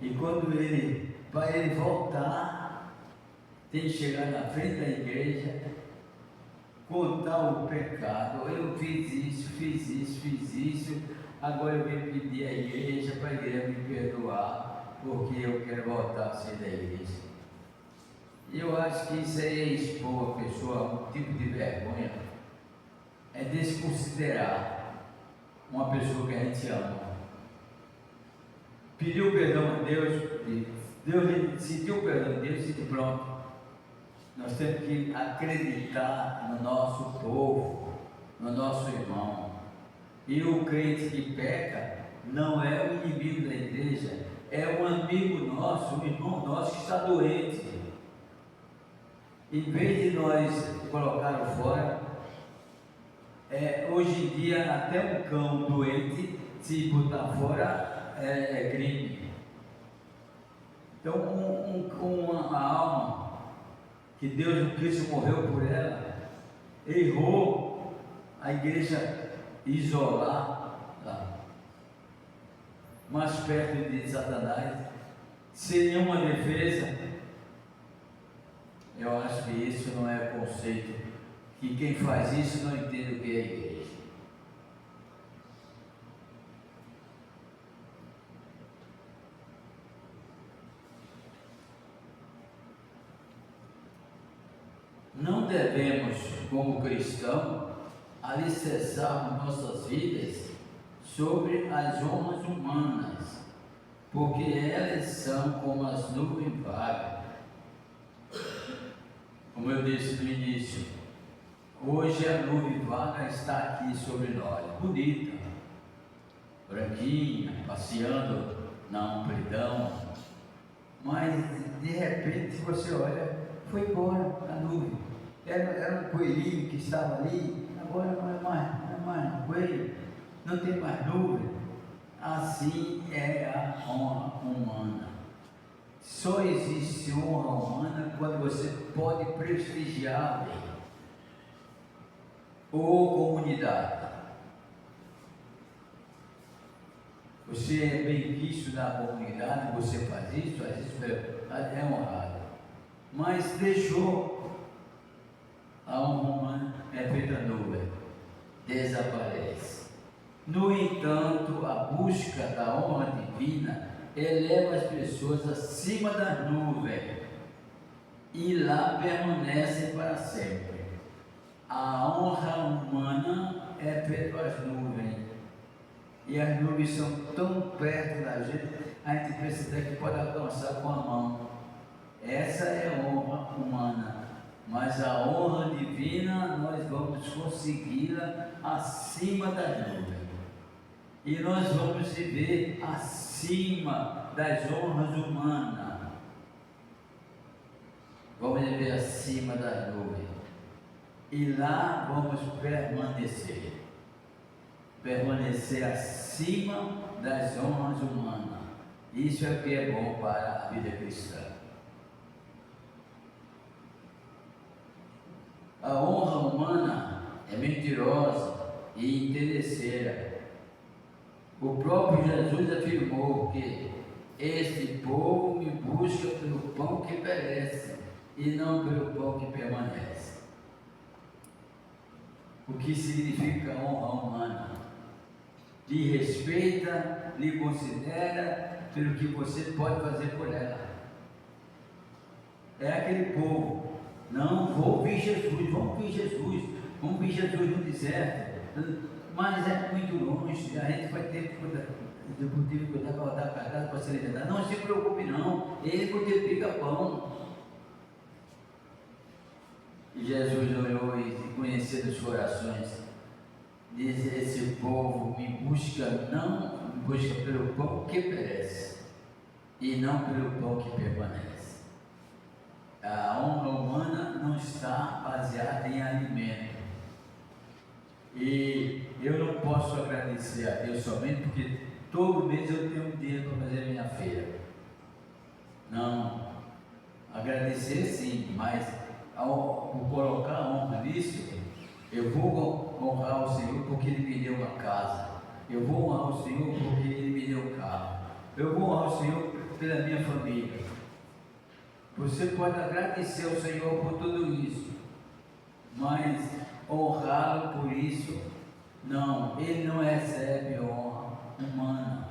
E quando para ele voltar, tem que chegar na frente da igreja, contar o pecado. Eu fiz isso, agora eu venho pedir à igreja para a igreja me perdoar, porque eu quero voltar a ser da igreja. Eu acho que isso aí é expor a pessoa a um tipo de vergonha, é desconsiderar uma pessoa que a gente ama. Pediu perdão a Deus, Deus sentiu o perdão de Deus e pronto. Nós temos que acreditar no nosso povo, no nosso irmão. E o crente que peca não é o inimigo da igreja, é um amigo nosso, um irmão nosso que está doente. Em vez de nós colocar fora, hoje em dia até um cão doente, se botar fora, é crime. Então uma alma que Deus, o Cristo morreu por ela, errou, a igreja isolar, mais perto de Satanás, sem nenhuma defesa. Eu acho que isso não é conceito, que quem faz isso não entende o que é a igreja. Não devemos, como cristãos, alicerçar nossas vidas sobre as honras humanas, porque elas são como as nuvens vagas. Como eu disse no início, hoje a nuvem vaga está aqui sobre nós, bonita, branquinha, passeando na amplidão, mas de repente você olha, foi embora a nuvem. Era um coelhinho que estava ali, agora não é mais um coelho, não tem mais nuvem. Assim é a honra humana. Só existe honra humana quando você pode prestigiar alguém ou comunidade. Você é bem visto na comunidade, você faz isso, é honrado. Mas deixou, a honra humana é feita nuvem, desaparece. No entanto, a busca da honra divina eleva as pessoas acima das nuvens e lá permanecem para sempre. A honra humana é feita às nuvens, e as nuvens são tão perto da gente, a gente pensa que pode alcançar com a mão. Essa é a honra humana, mas a honra divina nós vamos consegui-la acima das nuvens, e nós vamos viver acima das honras humanas. Vamos viver acima das nuvens, e lá vamos permanecer acima das honras humanas. Isso é o que é bom para a vida cristã. A honra humana é mentirosa e interesseira. O próprio Jesus afirmou que este povo me busca pelo pão que perece e não pelo pão que permanece. O que significa honra humana? Lhe respeita, lhe considera pelo que você pode fazer por ela. É aquele povo. Não, vou ouvir Jesus, vamos ouvir Jesus no deserto, mas é muito longe, a gente vai ter que cuidar para voltar para casa para se alimentar. Não se preocupe não, ele multiplica pão. E Jesus olhou e conhecendo os corações, diz: esse povo me busca pelo pão que perece e não pelo pão que permanece. A honra humana não está baseada em alimento. E eu não posso agradecer a Deus somente porque todo mês eu tenho dinheiro para fazer a minha feira. Não. Agradecer sim, mas ao colocar a honra nisso, eu vou honrar o Senhor porque Ele me deu uma casa. Eu vou honrar o Senhor porque Ele me deu um carro. Eu vou honrar o Senhor pela minha família. Você pode agradecer ao Senhor por tudo isso, mas honrá-lo por isso, não, Ele não recebe honra humana.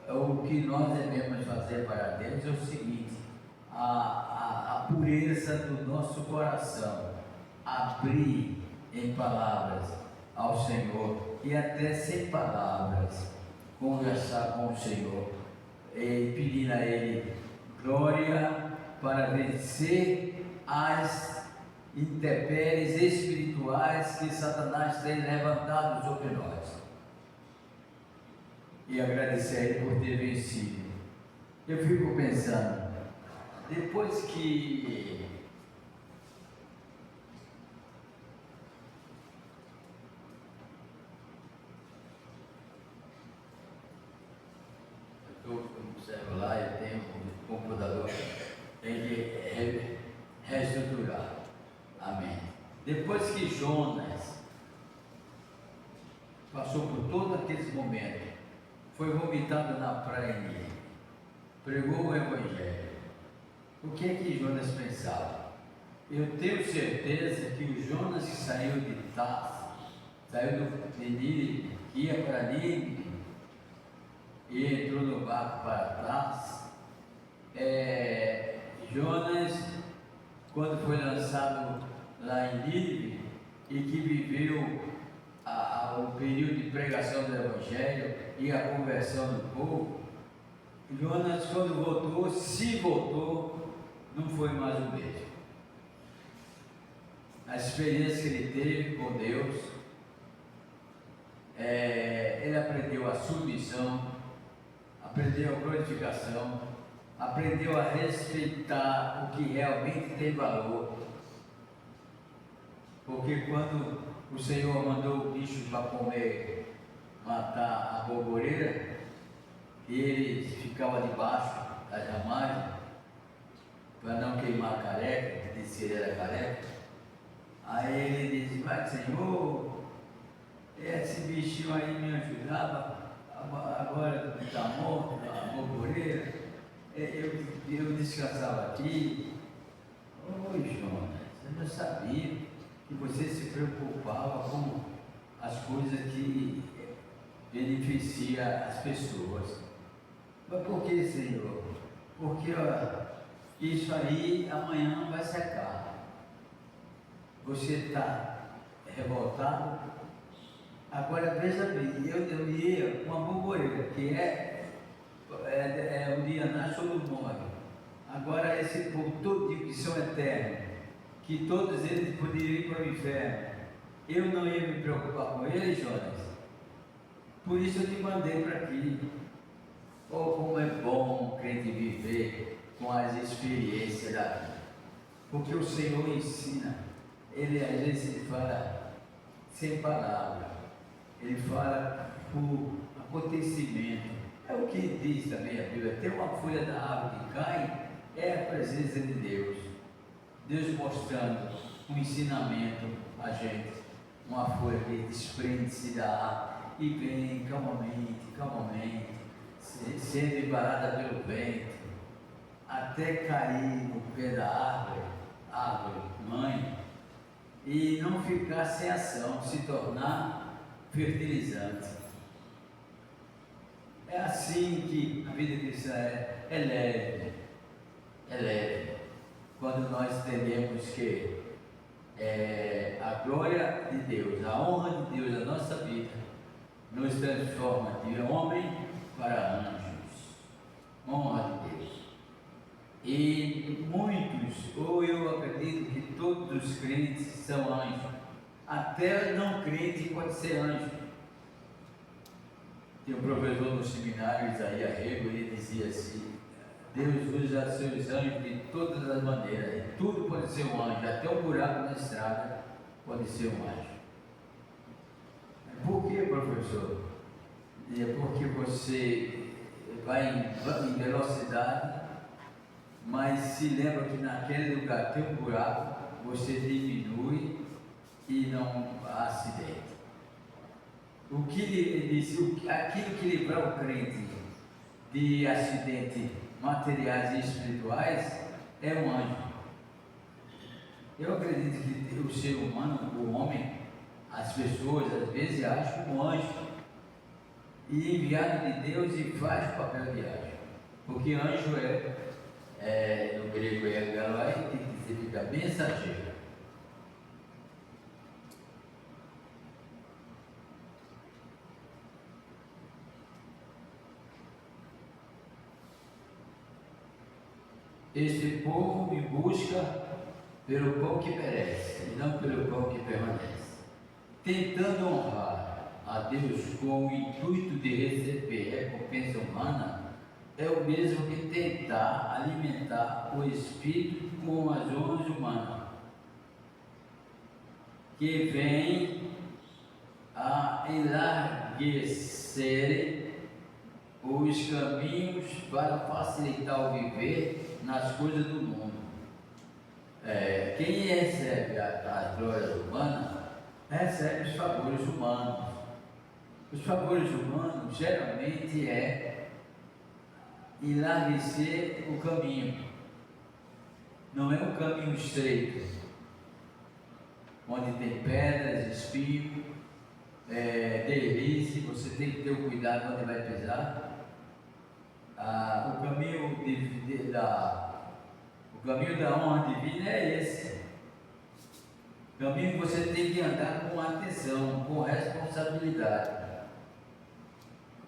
O que nós devemos fazer para Deus é o seguinte: a pureza do nosso coração, abrir em palavras ao Senhor, e até sem palavras, conversar com o Senhor, e pedir a Ele glória para vencer as intempéries espirituais que Satanás tem levantado sobre nós, e agradecer a Ele por ter vencido. Eu fico pensando, depois que eu observo lá, eu tenho um computador, reestruturar. Amém. Depois que Jonas passou por todos aqueles momentos, foi vomitado na praia, pregou o Evangelho. O que é que Jonas pensava? Eu tenho certeza que o Jonas que saiu de Tarso, saiu de Nínive, que ia para Nínive, e entrou no barco para Tarso. Jonas, quando foi lançado lá em Nínive, e que viveu o período de pregação do Evangelho e a conversão do povo, Jonas, quando voltou, se voltou, não foi mais o mesmo. A experiência que ele teve com Deus, ele aprendeu a submissão, aprendeu a glorificação, aprendeu a respeitar o que realmente tem valor. Porque quando o Senhor mandou o bicho para comer, matar a borboleira, e ele ficava debaixo das ramagens, para não queimar a careca, que disse que ele era careca. Aí ele disse: vai, Senhor, esse bichinho aí me ajudava, agora está morto, a borboleira, eu descansava aqui. Oi, Jonas, eu não sabia que você se preocupava com as coisas que beneficiam as pessoas. Mas por que, Senhor? Porque isso aí amanhã vai secar. Você está revoltado? Agora veja bem, eu ia com a borboleira, que o dia nasce ou morre. Agora esse povo todo que são eternos, que todos eles poderiam ir para o inferno, eu não ia me preocupar com eles, Jonas. Por isso eu te mandei para aqui. Oh, como é bom o crente viver com as experiências da vida. Porque o Senhor ensina. Ele às vezes fala sem palavras. Ele fala por acontecimento. É o que diz também a Bíblia. Tem uma folha da árvore que cai, é a presença de Deus. Deus mostrando um ensinamento a gente. Uma folha que desprende-se da árvore e vem calmamente, sendo embarada pelo vento, até cair no pé da árvore mãe, e não ficar sem ação, se tornar fertilizante. É assim que a vida cristã é leve, quando nós entendemos que a glória de Deus, a honra de Deus na nossa vida, nos transforma de homem para anjos. Honra de Deus. E muitos, ou eu acredito que todos os crentes são anjos. Até não crente pode ser anjo. Tem um professor no seminário, Isaías Rego, ele dizia assim: Deus usa seus anjos de todas as maneiras, e tudo pode ser um anjo, até um buraco na estrada pode ser um anjo. Por que, professor? É porque você vai em velocidade, mas se lembra que naquele lugar tem um buraco, você diminui e não há acidente. O que ele disse, aquilo que livrar o crente de acidentes materiais e espirituais é um anjo. Eu acredito que o ser humano, o homem, as pessoas às vezes acham um anjo e enviado de Deus e faz o papel de anjo, porque anjo no grego é galai, que significa mensageiro. Este povo me busca pelo pão que perece e não pelo pão que permanece, tentando honrar a Deus com o intuito de receber recompensa humana, é o mesmo que tentar alimentar o espírito com as honras humanas, que vem a enlarguecer os caminhos para facilitar o viver nas coisas do mundo. Quem recebe as glórias humanas recebe os favores humanos. Os favores humanos geralmente é enlarguecer o caminho. Não é um caminho estreito, onde tem pedras, espinho, deslize, você tem que ter o cuidado onde vai pisar. O caminho da honra divina é esse. O caminho que você tem que andar com atenção, com responsabilidade.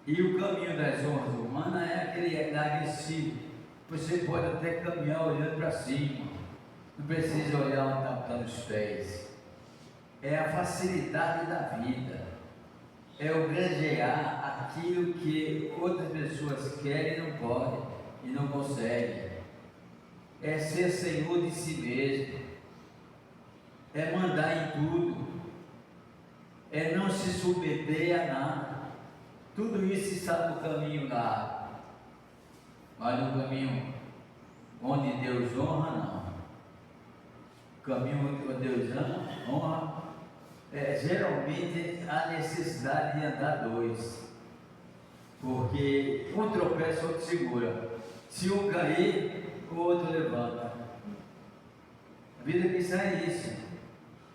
E o caminho das honras humanas é aquele agressivo. Você pode até caminhar olhando para cima, não precisa olhar onde estão os pés. É a facilidade da vida, é o granjear aquilo que outras pessoas querem e não podem, e não conseguem. É ser senhor de si mesmo, é mandar em tudo, é não se submeter a nada. Tudo isso está no caminho lá, mas no caminho onde Deus honra, não. O caminho onde Deus honra, geralmente há necessidade de andar dois, porque um tropeça, outro segura. Se um cair, o outro levanta. A vida cristã é isso.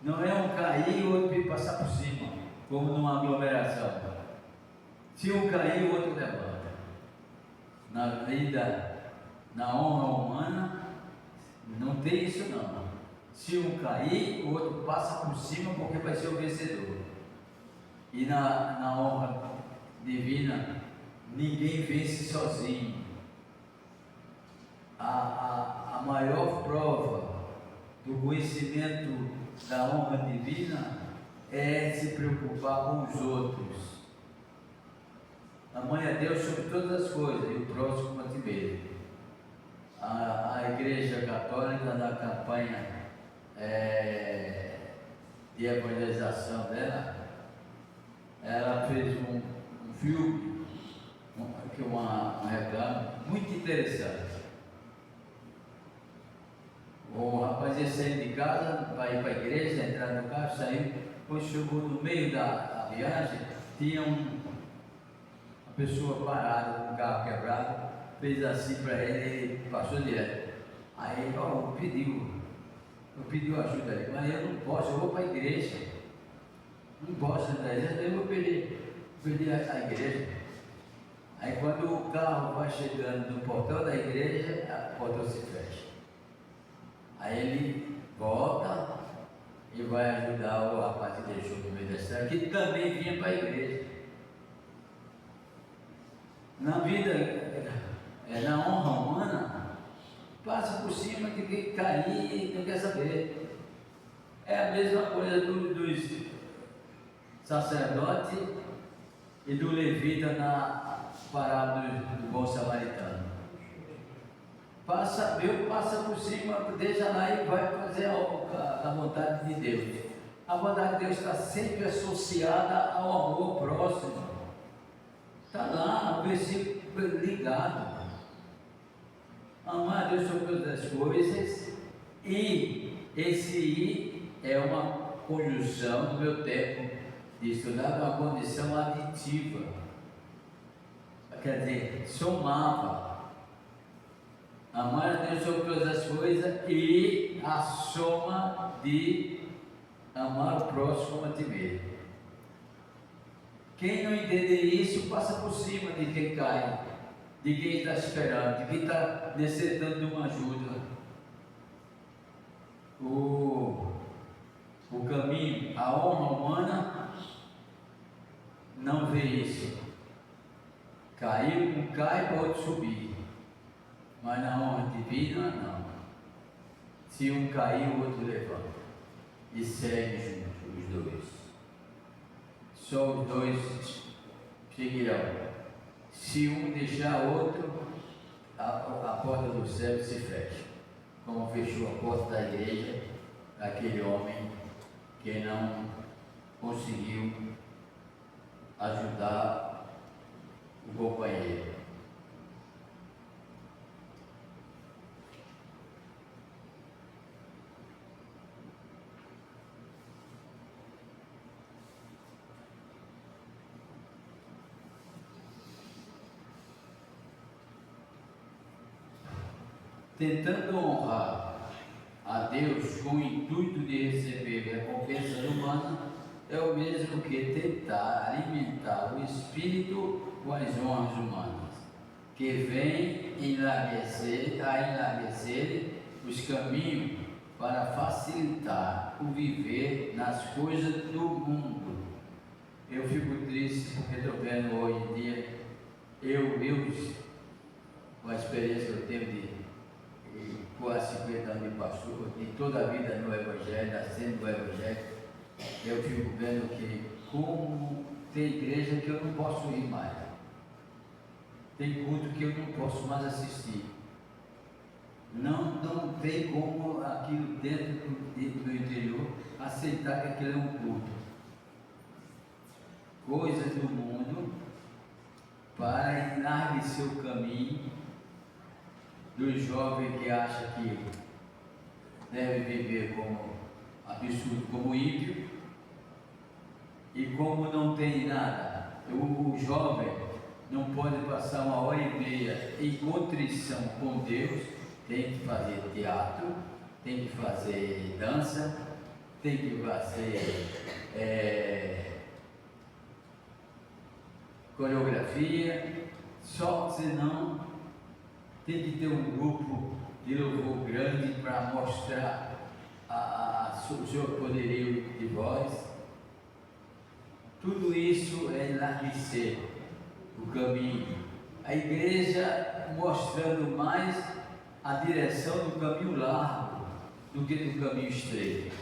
Não é um cair e o outro passar por cima, como numa aglomeração. Se um cair, o outro levanta. Na vida, na honra humana, não tem isso não. Se um cair, o outro passa por cima porque vai ser o vencedor. E na honra divina, ninguém vence sozinho. A maior prova do conhecimento da honra divina é se preocupar com os outros. Amai a Deus sobre todas as coisas e o próximo como a ti mesmo. A Igreja Católica, na campanha de evangelização dela, ela fez um filme, uma reclame muito interessante. O rapaz ia sair de casa para ir para a igreja, entrar no carro, saiu, depois chegou no meio da viagem, tinha uma pessoa parada com o carro quebrado, fez assim para ele e passou direto. Aí pediu ajuda ali, mas eu não posso, eu vou para a igreja, não posso entrar na igreja, eu vou pedir a igreja. Aí quando o carro vai chegando no portão da igreja, o portão se fecha. Aí ele volta e vai ajudar o rapaz que deixou no meio da estrada, que também vinha para a igreja. Na vida, na honra humana, passa por cima de quem cair, não quer saber. É a mesma coisa dos sacerdotes e do levita na parábola do bom samaritano. Passa por cima, deixa lá e vai fazer a vontade de Deus. A vontade de Deus está sempre associada ao amor próximo. Está lá, o versículo ligado. Amar a Deus sobre todas as coisas, e esse "e" é uma conjunção do meu tempo de estudar, uma condição aditiva, quer dizer, somava. Amar a Deus sobre todas as coisas e a soma de amar o próximo como a ti mesmo. Quem não entender isso passa por cima de quem cai, de quem está esperando, de quem está necessitando de uma ajuda. O caminho, a honra humana não vê isso. Caiu, um cai para outro subir. Mas na honra divina, não. Se um cair, o outro levanta. E segue juntos os dois. Só os dois seguirão. Se um deixar outro, a porta do céu se fecha. Como fechou a porta da igreja, aquele homem que não conseguiu ajudar o companheiro. tentando honrar a Deus com o intuito de receber recompensas humanas, é o mesmo que tentar alimentar o espírito com as honras humanas, que vem enlarguecer os caminhos para facilitar o viver nas coisas do mundo. Eu fico triste porque estou vendo hoje em dia, com a experiência que eu tenho de quase 50 anos de pastor, de toda a vida no Evangelho, nascendo no Evangelho, eu fico vendo que como tem igreja que eu não posso ir mais, tem culto que eu não posso mais assistir, não tem como aquilo dentro do interior aceitar que aquilo é um culto, coisas do mundo para enlarguecer o caminho do jovem que acha que deve viver como absurdo, como ímpio, e como não tem nada, o jovem não pode passar 1h30 em contrição com Deus, tem que fazer teatro, tem que fazer dança, tem que fazer coreografia, só senão tem que ter um grupo de louvor grande para mostrar o seu poderio de voz. Tudo isso é enlarguecer o caminho. A igreja mostrando mais a direção do caminho largo do que do caminho estreito.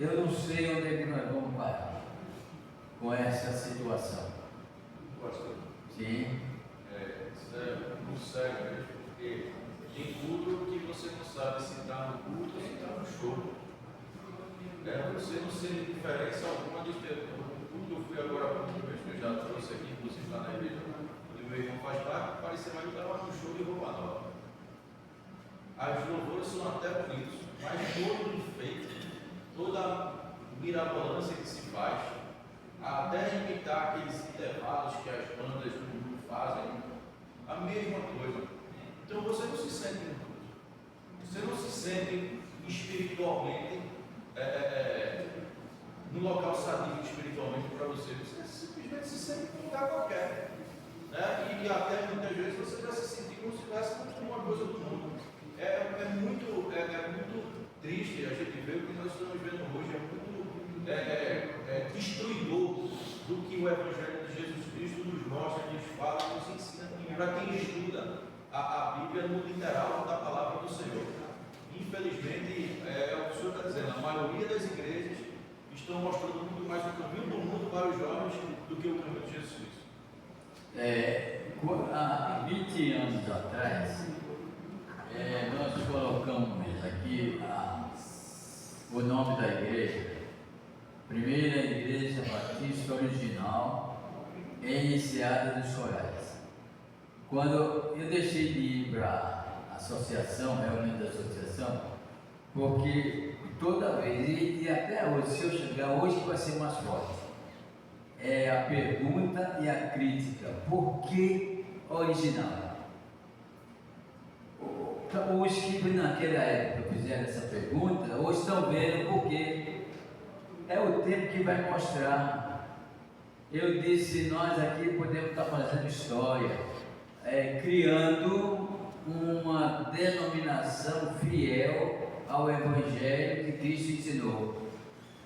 Eu não sei onde é que nós vamos parar com essa situação. Pastor, Sim. Isso é muito sério mesmo, porque tem culto que você não sabe se está no culto ou se está no show. Você não sente diferença alguma de ter no culto. Eu fui agora há pouco mesmo, eu já trouxe aqui, inclusive lá na igreja, onde meu irmão faz parte, parecia mais que eu estava no show de roupa nova. As louvores são até bonitos, mas todo enfeite, toda mirabolância que se faz, até imitar aqueles intervalos que as bandas do mundo fazem, a mesma coisa. Então você não se sente no culto, você não se sente espiritualmente no local sadio espiritualmente para você simplesmente se sente em um lugar qualquer, né? E até muitas vezes você vai se sentir como se estivesse com uma coisa do mundo. É muito triste a gente ver o que nós estamos vendo hoje, é muito destruidor do que o Evangelho de Jesus Cristo nos mostra, nos fala, nos ensina, para quem estuda a Bíblia no literal da palavra do Senhor. Infelizmente, é o que o senhor está dizendo, a maioria das igrejas estão mostrando muito mais o caminho do mundo para os jovens do que o caminho de Jesus Cristo. Há 20 anos atrás, nós colocamos aqui o nome da igreja, Primeira Igreja Batista Original, em Enseada dos Corais. Quando eu deixei de ir para a associação, reunião da associação, porque toda vez, e até hoje, se eu chegar hoje vai ser mais forte, é a pergunta e a crítica. Por que original? Os que naquela época fizeram essa pergunta, hoje estão vendo porque é o tempo que vai mostrar. Eu disse, nós aqui podemos estar fazendo história, criando uma denominação fiel ao Evangelho que Cristo ensinou.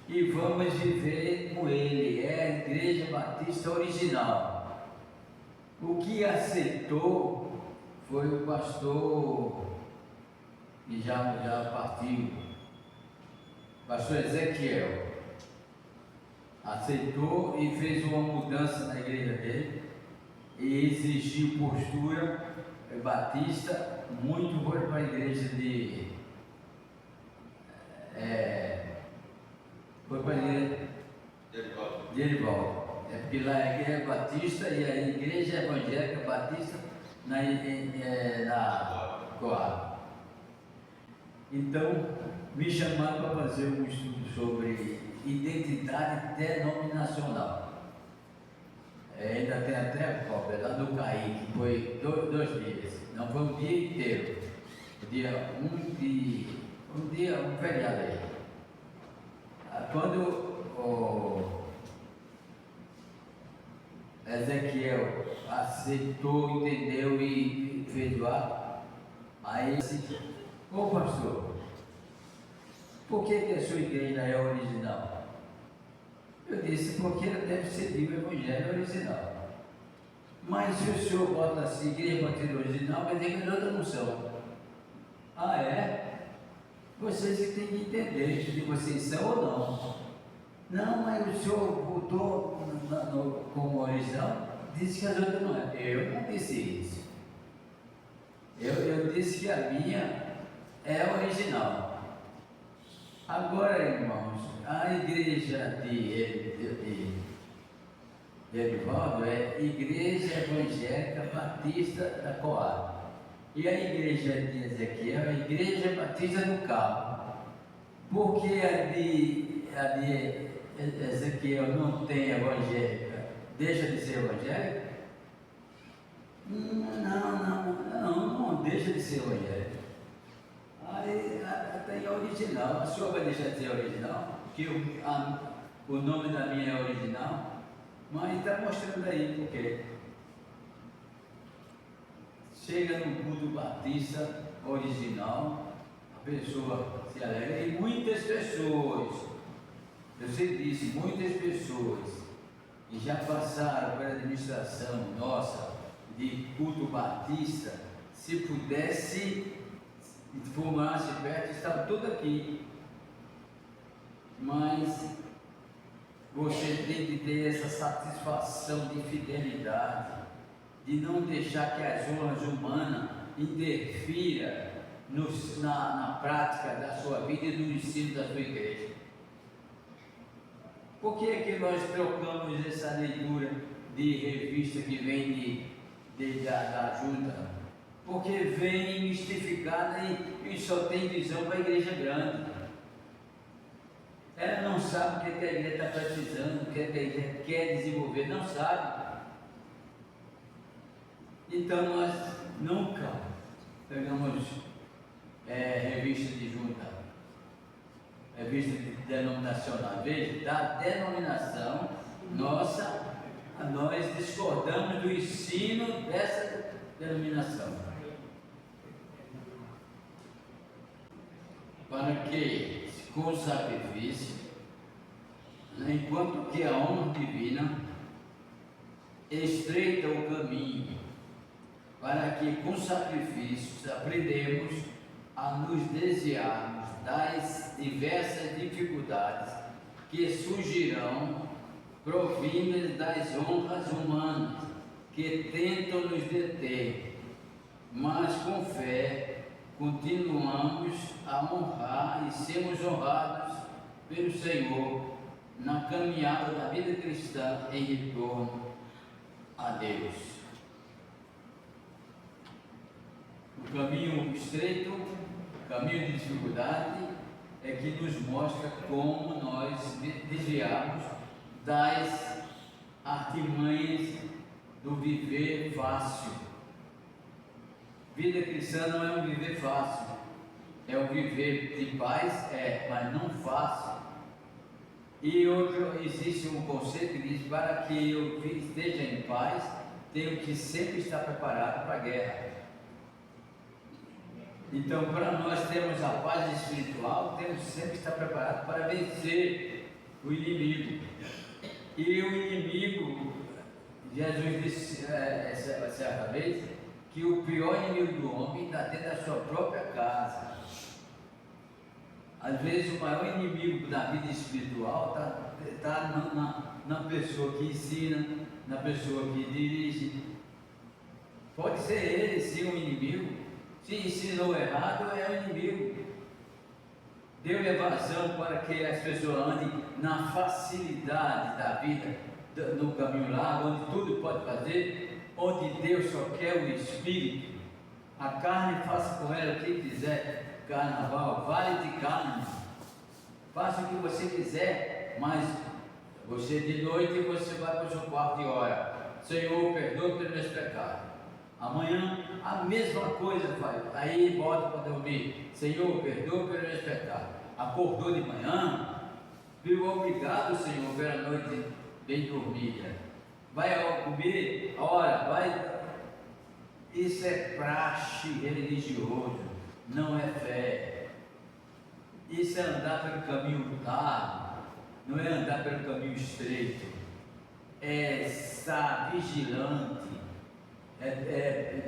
E vamos viver com ele, é a Igreja Batista original. O que aceitou foi o pastor que já partiu, pastor Ezequiel. Aceitou e fez uma mudança na igreja dele e exigiu postura batista, muito boa para a igreja foi para a igreja de Erivaldo. É porque lá é a igreja batista e a igreja evangélica batista na Coab. Então, me chamaram para fazer um estudo sobre identidade denominacional. ainda tem até cópia lá do Caí, que foi 2 dias, não foi um dia inteiro, um feriado aí. Quando o Ezequiel aceitou, entendeu e fez o ato, aí disse: ô pastor, por que a sua igreja é original? Eu disse: porque ela deve seguir o evangelho original. Mas se o senhor bota assim, igreja batida original, vai ter que outra noção. Ah, é? Vocês que têm que entender se vocês são ou não. Não, mas o senhor botou como original, disse que as outras não é. Eu não disse isso. Eu disse que a minha é original. Agora, irmãos, a igreja de Edivaldo é Igreja Evangélica Batista da Coab. E a igreja de Ezequiel é a Igreja Batista do Cabo. Porque a de Ezequiel não tem evangélica, deixa de ser evangélica? Não deixa de ser evangélica. Aí tem a original. A sua vai deixar de ser original? Que o nome da minha é original? Mas está mostrando aí porque chega no culto batista original, a pessoa se alegra, e muitas pessoas, você disse, muitas pessoas que já passaram pela administração nossa de culto batista, se pudesse, fumasse perto, estava tudo aqui. Mas você tem que ter essa satisfação de fidelidade, de não deixar que as honras humanas interfiram na prática da sua vida e no ensino da sua igreja. Por que é que nós trocamos essa leitura de revista que vem da junta? Porque vem mistificada e só tem visão para a igreja grande. Ela não sabe o que a igreja está precisando, o que a igreja quer desenvolver, não sabe. Então nós nunca pegamos revista de junta, revista denominacional. Veja, da denominação nossa, nós discordamos do ensino dessa denominação. Para que, com o sacrifício, enquanto que a honra divina estreita o caminho, para que com sacrifícios aprendemos a nos desviarmos das diversas dificuldades que surgirão provindas das honras humanas que tentam nos deter, mas com fé continuamos a honrar e sermos honrados pelo Senhor na caminhada da vida cristã em retorno a Deus. O caminho estreito, o caminho de dificuldade, é que nos mostra como nós desviamos das artimanhas do viver fácil. Vida cristã não é um viver fácil, é um viver de paz, mas não fácil. E outro, existe um conceito que diz: para que eu esteja em paz, tenho que sempre estar preparado para a guerra. Então, para nós termos a paz espiritual, temos que sempre estar preparados para vencer o inimigo. E o inimigo, Jesus disse certa vez, que o pior inimigo do homem está dentro da sua própria casa. Às vezes o maior inimigo da vida espiritual está na pessoa que ensina, na pessoa que dirige. Pode ser ele sim um inimigo. Se ensinou errado, é um inimigo. Deu evasão para que as pessoas andem na facilidade da vida, no caminho largo, onde tudo pode fazer, onde Deus só quer o Espírito. A carne, faça com ela o que quiser. Carnaval, vale de carne. Faça o que você quiser, mas você de noite você vai para o seu quarto e ora. Senhor, perdoa pelos meus pecados. Amanhã, a mesma coisa faz. Aí volta para dormir. Senhor, perdoa pelos meus pecados. Acordou de manhã, viu, obrigado, Senhor, pela noite bem dormida. Vai ao comer, ora, vai. Isso é praxe religioso, não é fé. Isso é andar pelo caminho largo, não é andar pelo caminho estreito. É estar vigilante,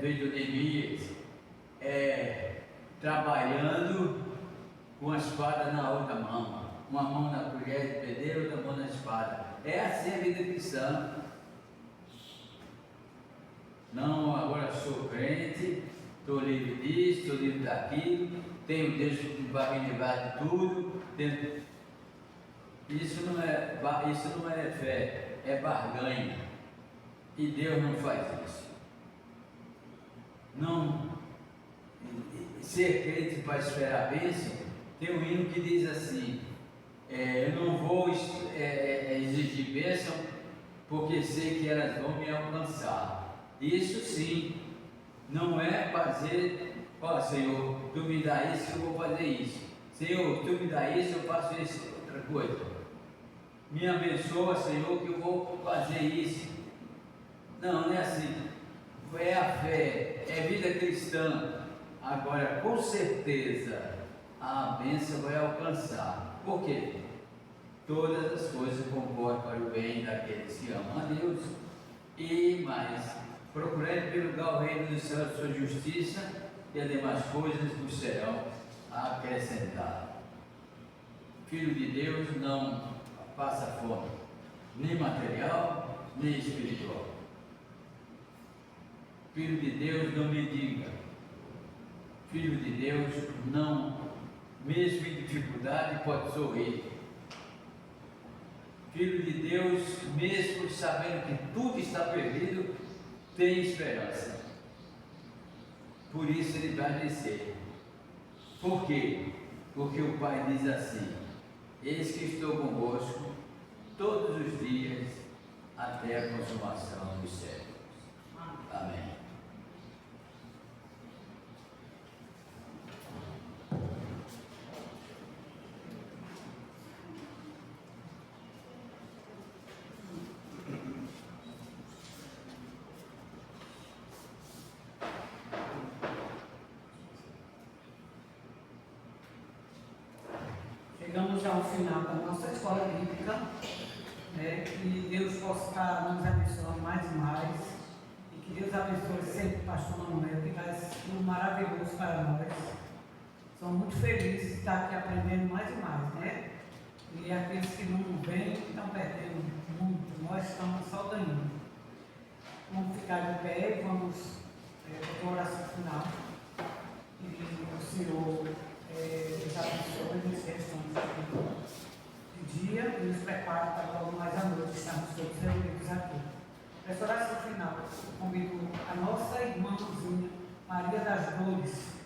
feito Neemias, trabalhando com a espada na outra mão, uma mão na colher de pedreiro, outra mão na espada. É assim a vida cristã. Não, agora sou crente, estou livre disso, estou livre daquilo, tenho Deus que vai me livrar de tudo. Isso não é fé, é barganha. E Deus não faz isso. Não, ser crente para esperar a bênção, tem um hino que diz assim: eu não vou exigir bênção, porque sei que elas vão me alcançar. Isso sim, não é fazer, ó Senhor, tu me dá isso, eu vou fazer isso. Senhor, tu me dá isso, eu faço isso, outra coisa. Me abençoa, Senhor, que eu vou fazer isso. Não, não é assim. É a fé, é vida cristã. Agora, com certeza, a bênção vai alcançar. Por quê? Todas as coisas concorrem para o bem daqueles que amam a Deus. E mais, procurei pelo o reino dos céus, sua justiça, e as demais coisas vos serão acrescentadas. Filho de Deus não passa fome, nem material, nem espiritual. Filho de Deus não mendiga. Filho de Deus não, mesmo em dificuldade, pode sorrir. Filho de Deus, mesmo sabendo que tudo está perdido, tem esperança. Por isso ele vai vencer. Por quê? Porque o Pai diz assim: eis que estou convosco todos os dias até a consumação dos séculos. Amém. Chegamos ao final da nossa escola bíblica, né? Que Deus possa estar nos abençoando mais e mais, e que Deus abençoe sempre o pastor Manuel, que vai ser tudo maravilhoso para nós. Somos muito felizes de estar aqui aprendendo mais e mais, né? E aqueles que não vêm estão perdendo muito, nós estamos só ganhando. Vamos ficar de pé e vamos para a oração final. E o Senhor nos abençoe nesse restante de dia e nos prepare para logo mais à noite estarmos todos reunidos aqui. Nessa oração final, convido a nossa irmãzinha Maria das Dores